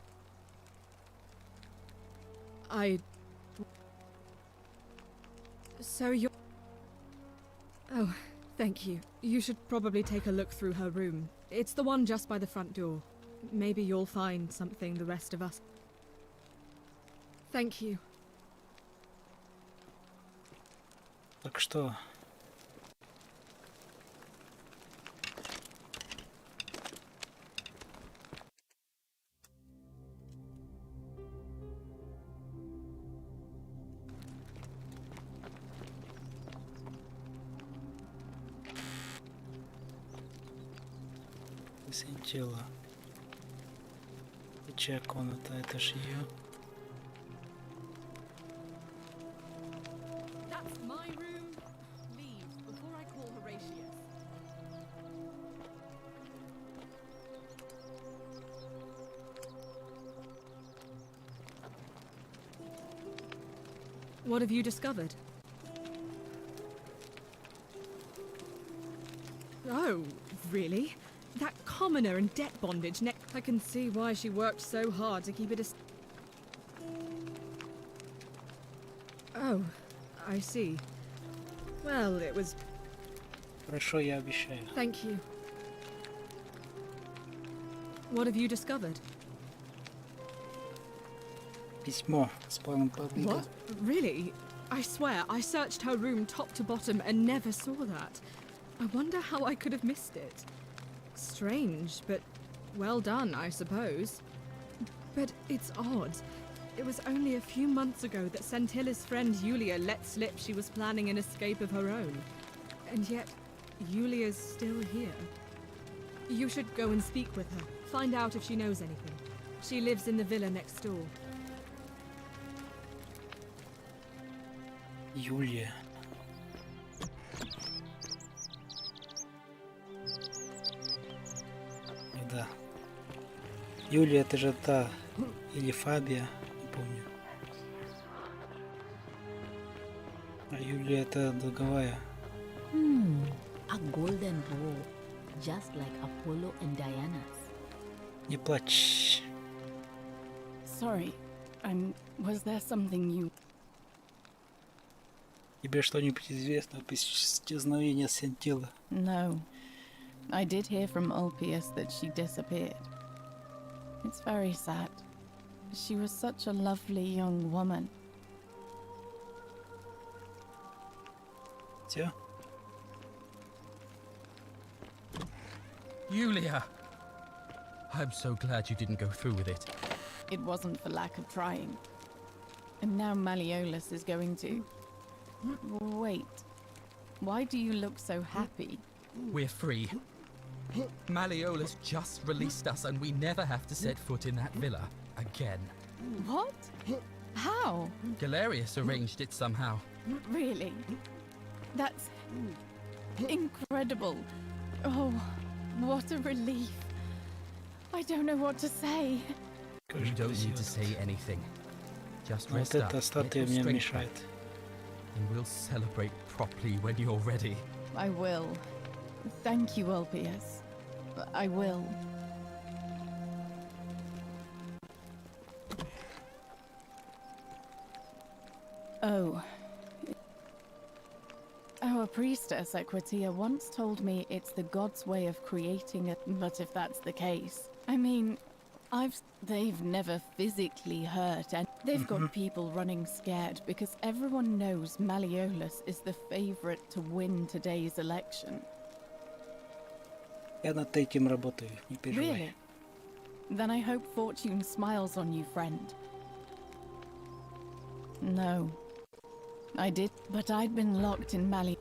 So you're... Oh, thank you. You should probably take a look through her room. It's the one just by the front door. Maybe you'll find something the rest of us... Thank you. Так что? Сентила. И чья комната? Это ж ее. That's my room. Leave before I call Horatius. What have you discovered? Oh, really? That commoner in debt bondage I can see why she worked so hard to keep it a... Oh, I see. Well, it was... Хорошо, я обещаю. Thank you. What have you discovered? Письмо с планом побега. What? Really? I swear, I searched her room top to bottom and never saw that. I wonder how I could have missed it. Strange, but well done, I suppose. But it's odd. It was only a few months ago that Scentilla's friend Yulia let slip she was planning an escape of her own. And yet, Yulia's still here. You should go and speak with her. Find out if she knows anything. She lives in the villa next door. Юлия. Да. Юлия, это же та, или Фабия, не помню. А Юлия это другая. A golden bow, just like Apollo and Diana's. Не плачь. Sorry, was there something you... Тебе что-нибудь известно об исчезновении Сентилы? No. I did hear from Ulpius that she disappeared. It's very sad. She was such a lovely young woman. Все? Yulia! I'm so glad you didn't go through with it. It wasn't for lack of trying. And now Malleolus is going to... Wait. Why do you look so happy? We're free. Malleolus just released us and we never have to set foot in that villa again. What? How? Galerius arranged it somehow. Really? That's... incredible. Oh, what a relief. I don't know what to say. You don't need to say anything. Just Вот rest up, эта get статуя your мне strength мешает. back, and we'll celebrate properly when you're ready. I will. Thank you, Ulpius. I will. Oh. Our priestess, Equitia, once told me it's the god's way of creating it, but if that's the case, I mean, they've never physically hurt, and they've got people running scared because everyone knows Malleolus is the favorite to win today's election. Я над этим работаю, не переживай. Really? Then I hope fortune smiles on you, friend. No. I did, but I'd been locked in Mali.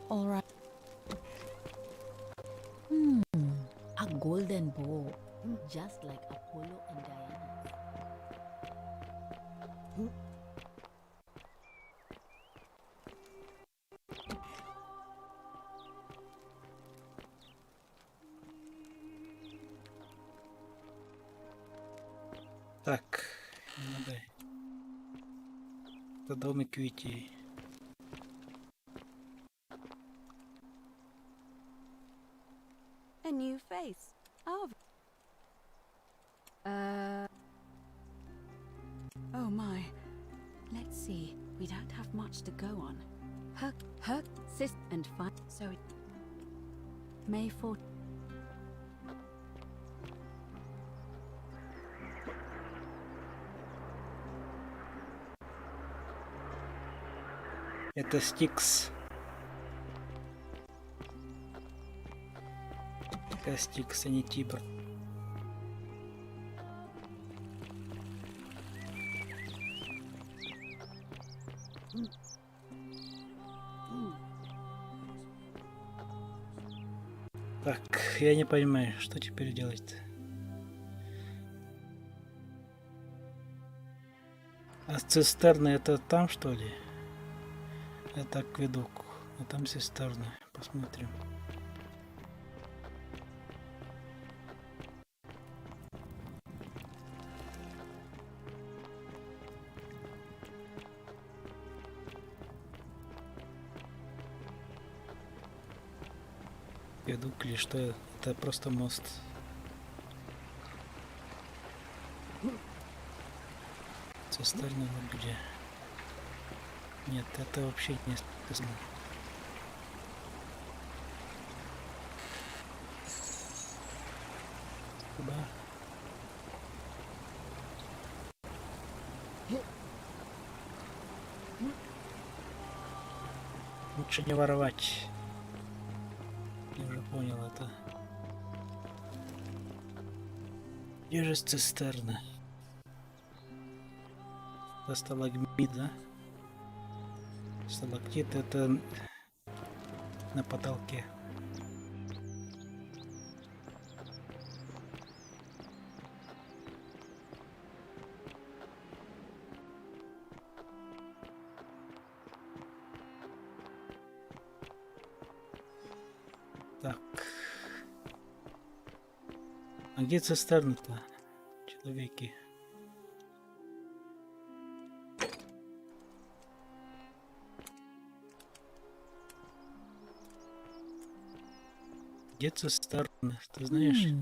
All right. A golden bow, just like Apollo and Diana. Так, надо. Это домик Вити. A new face. Oh. Oh my. Let's see. We don't have much to go on. Her sis and fun. So it. May 4th. Это Стикс. Это Стикс, а не Тибр. Так, я не понимаю, что теперь делать-то. А цистерны это там, что ли? Это акведук, а там цистерны. Посмотрим. Акведук или что? Это просто мост. Цистерны вот где? Нет, это вообще не сказано. Куда? Лучше не воровать. Я уже понял это. Где же цистерна? Это сталагмит, да? Сталактит это на потолке. Так. А где цистерны-то, человеки? Где цистерны, ты знаешь?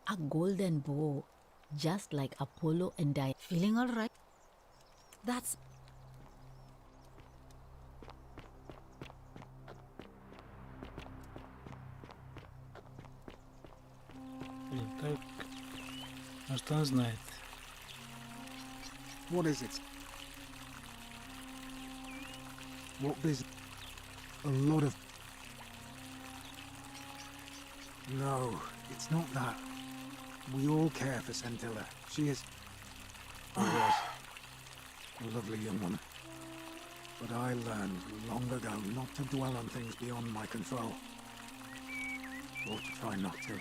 A golden bow, just like Apollo and Diana. Feeling all right? That's... Блин, как... А что он знает? What is it? What is... A lot of... No, it's not that. We all care for Centilla. She is... Or was. A lovely young woman. But I learned long ago not to dwell on things beyond my control. Or to try not to,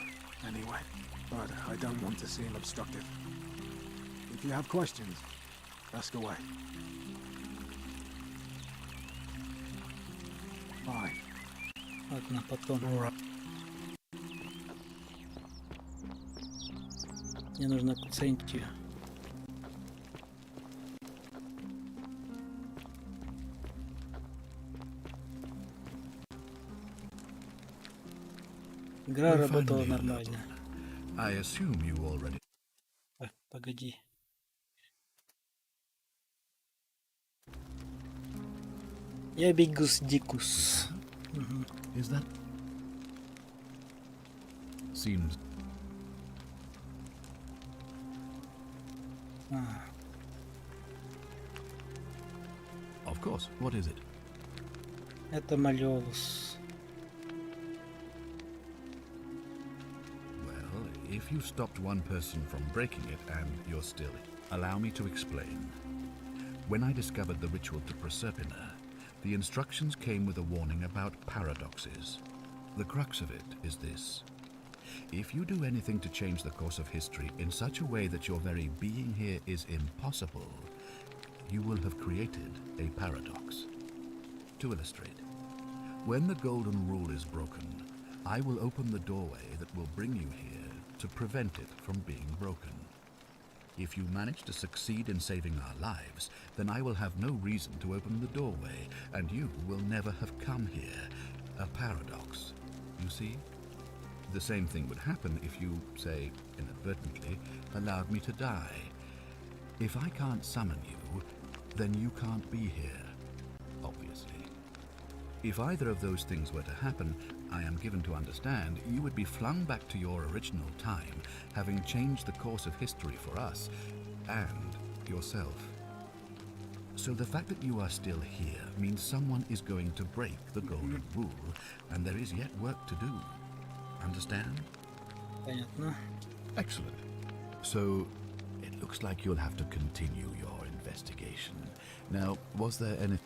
anyway. But I don't want to seem obstructive. If you have questions, ask away. Fine. Ладно, потом. Мне нужно оценить ее. Игра работала нормально. I assume you already. Погоди. Я бегус дикус. Is that? Seems. Of course. What is it? Это Малеус. Well, if you stopped one person from breaking it and you're still... Allow me to explain. When I discovered the ritual to Proserpina, the instructions came with a warning about paradoxes. The crux of it is this. If you do anything to change the course of history in such a way that your very being here is impossible, you will have created a paradox. To illustrate, when the golden rule is broken, I will open the doorway that will bring you here to prevent it from being broken. If you manage to succeed in saving our lives, then I will have no reason to open the doorway, and you will never have come here. A paradox, you see? The same thing would happen if you, say, inadvertently, allowed me to die. If I can't summon you, then you can't be here, obviously. If either of those things were to happen, I am given to understand you would be flung back to your original time, having changed the course of history for us and yourself. So the fact that you are still here means someone is going to break the golden rule, and there is yet work to do. Understand? Понятно. Excellent. So it looks like you'll have to continue your investigation. Now, was there any...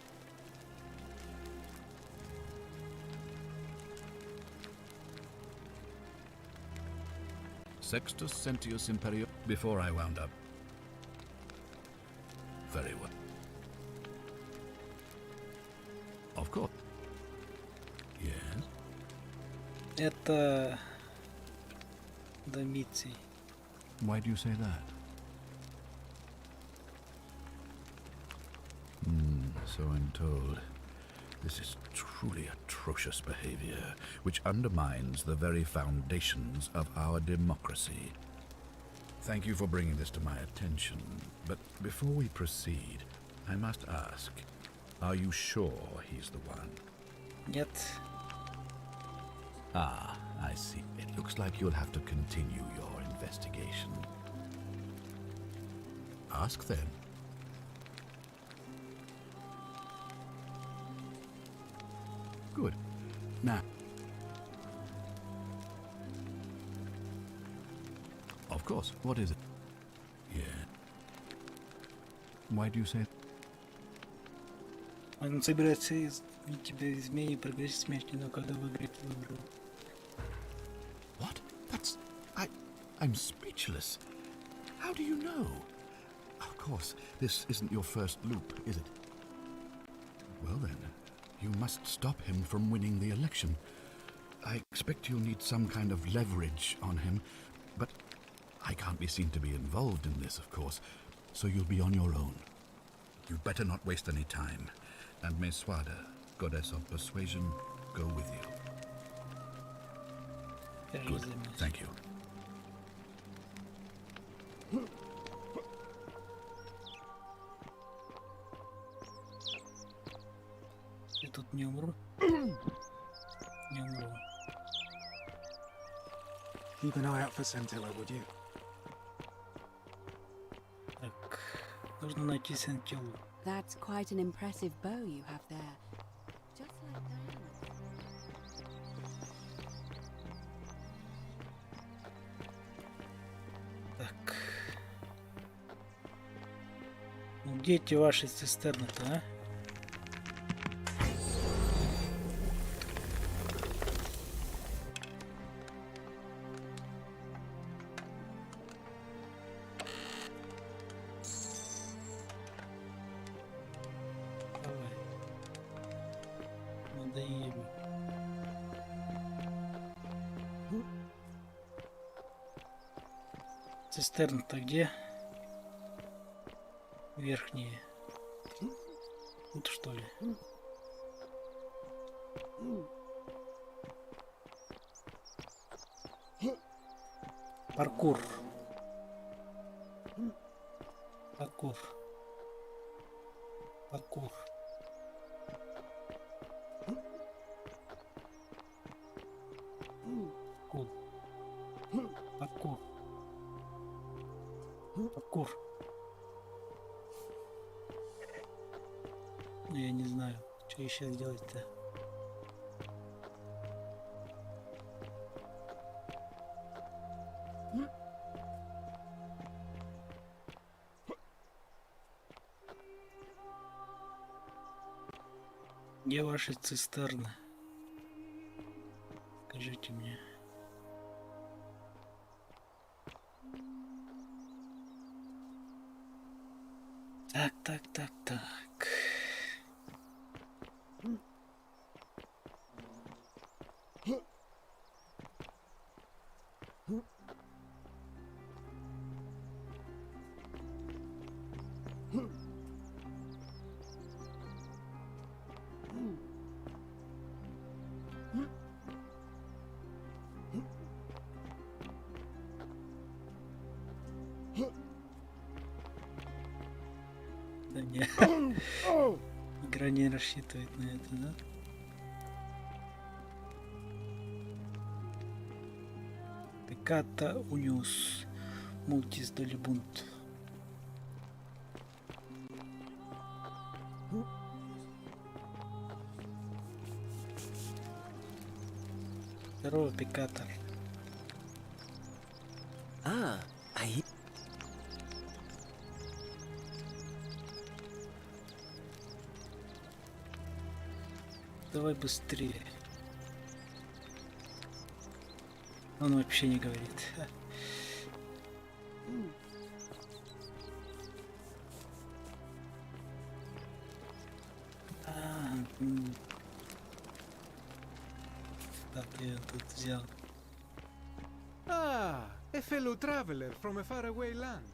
Sextus Sentius Imperio... Before I wound up. Very well. Of course. Yes? Это Домиций. Why do you say that? So I'm told. This is truly atrocious behavior, which undermines the very foundations of our democracy. Thank you for bringing this to my attention, but before we proceed, I must ask, are you sure he's the one? Нет. Ah, I see. It looks like you'll have to continue your investigation. Ask then. Good. Now. Of course. What is it? Yeah. Why do you say... Он собирается изменить тебя из змеи и прогресс смерти, но когда выиграет игру. What? That's... I'm speechless. How do you know? Of course, this isn't your first loop, is it? Well then, you must stop him from winning the election. I expect you'll need some kind of leverage on him, but I can't be seen to be involved in this, of course, so you'll be on your own. You'd better not waste any time, and may Swada, goddess of persuasion, go with you. Good, thank you. Я тут не умру. Не умру. Keep an eye out for Scintilla, would you? Так, нужно найти Сентиллу. That's quite an impressive bow you have there. Just like Diana. Так. Ну где эти ваши цистерны-то, а? Цистерны-то где? Верхние. Тут что ли? Паркур. Паркур. Паркур. Паркур. Я не знаю, что еще делать-то. Где ваши цистерны? Скажите мне. Так. Да не. Игра не рассчитывает на это, да? Пеката униус мультис долибунт. Здорово, пекатор. Давай быстрее. Он вообще не говорит. Так, я тут взял. Ah, a fellow traveler from a faraway land.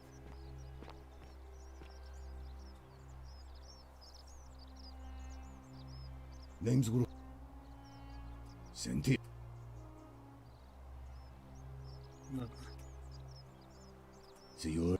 Name's Guru. Senti. Ладно. See you.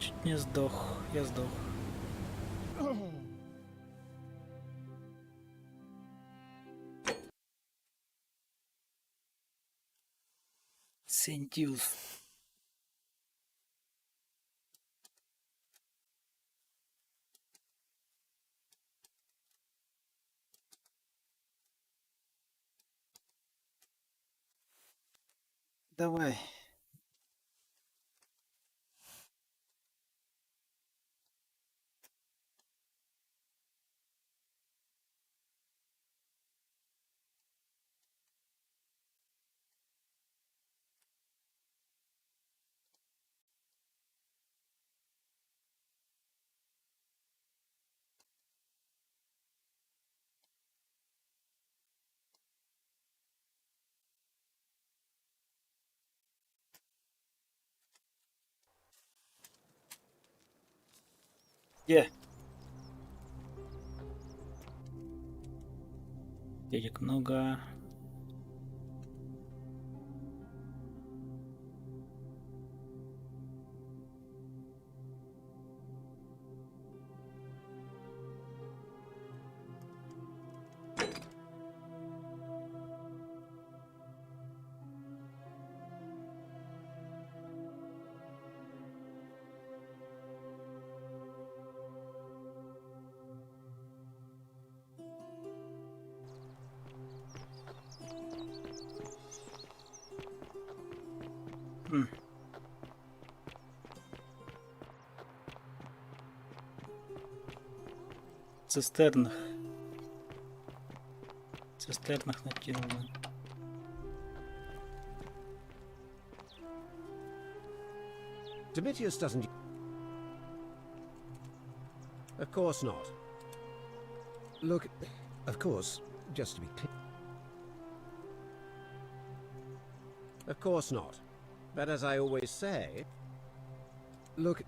Чуть не сдох. Я сдох. Сентиус. Давай. Где? Денег много. Цистернах накинул. Domitius doesn't... Of course not. Look, of course, just to be clear... Of course not. But as I always say... Look,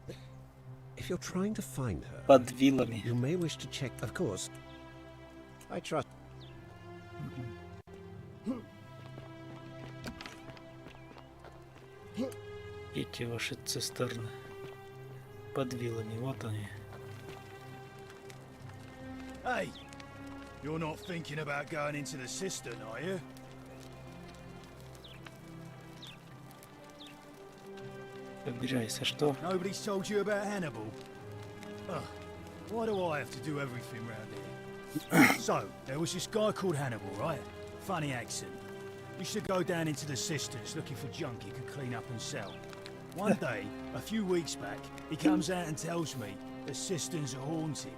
if you're trying to find her... Под вилами. You may wish to check... Of course. I trust... Эти ваши цистерны под вилами, вот они. Hey, you're not thinking about going into the cistern, are you? Побежайся, что? Nobody's told you about Hannibal? Ugh, why do I have to do everything round here? So, there was this guy called Hannibal, right? Funny accent. Used to go down into the cisterns looking for junk he could clean up and sell. One day, a few weeks back, he comes out and tells me the cisterns are haunted.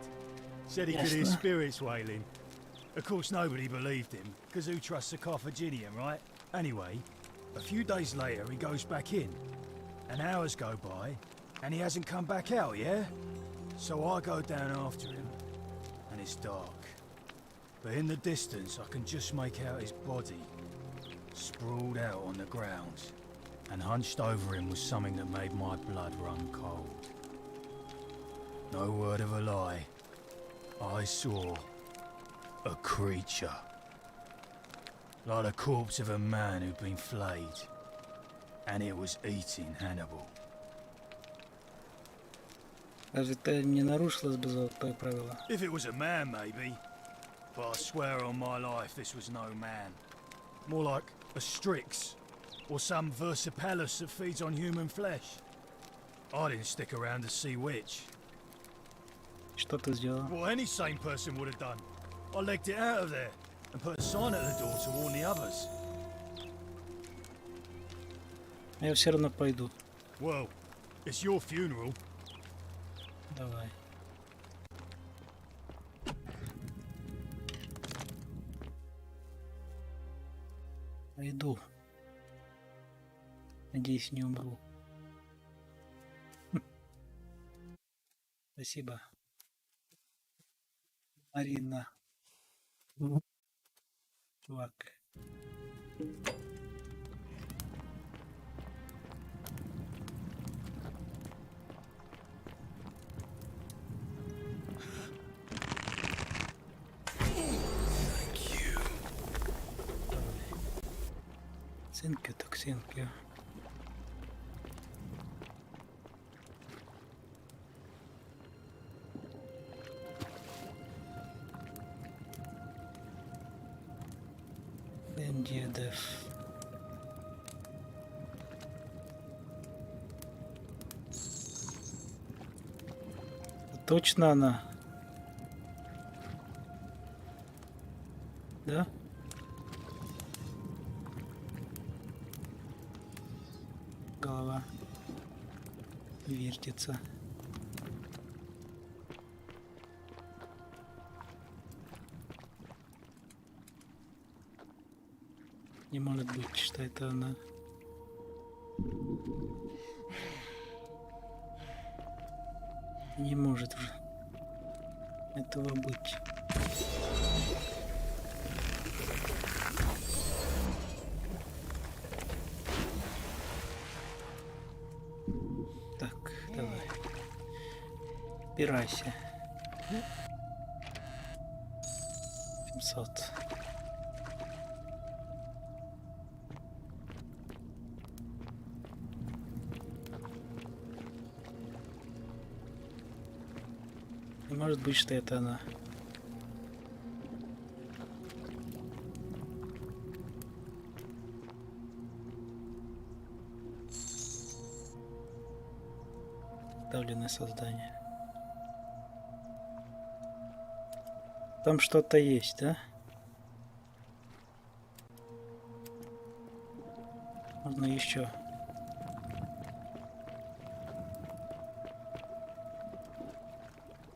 Said he could hear spirits wailing. Of course, nobody believed him, because who trusts a Carthaginian, right? Anyway, a few days later, he goes back in. And hours go by, and he hasn't come back out, yeah? So I go down after him, and it's dark. But in the distance, I can just make out his body, sprawled out on the ground. And hunched over him was something that made my blood run cold. No word of a lie. I saw a creature. Like the corpse of a man who'd been flayed. And it was eating Hannibal. Разве это не нарушилось бы золотое правило? If it was a man, maybe. But I swear on my life this was no man. More like a Strix. Or some Versipalus that feeds on human flesh. I didn't stick around to see which. Что ты сделал? What any sane person would have done. I legged it out of there and put a sign at the door to warn the others. Я все равно пойду. Well, it's your funeral. Давай. Пойду. Надеюсь, не умру. Спасибо. Марина. Чувак. Thank you, так thank you. Дедов. Точно она? Да? Голова вертится. Не может быть, что это она. Не может же этого быть. Так, давай. Опирайся. 700. Не может быть, что это она. Давленное создание. Там что-то есть, да? Можно еще.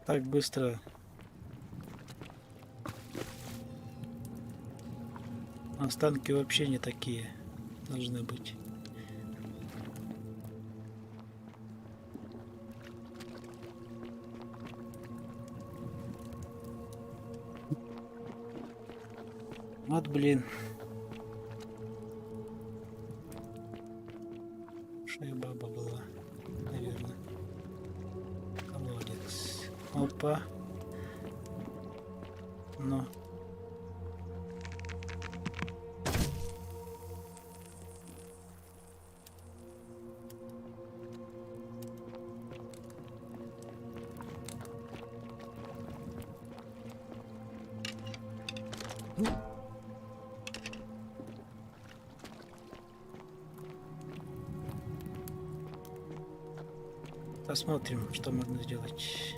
Так быстро. Останки вообще не такие должны быть. Вот блин. Шея баба была, наверное. Колодец. Опа. Но. Посмотрим, что можно сделать.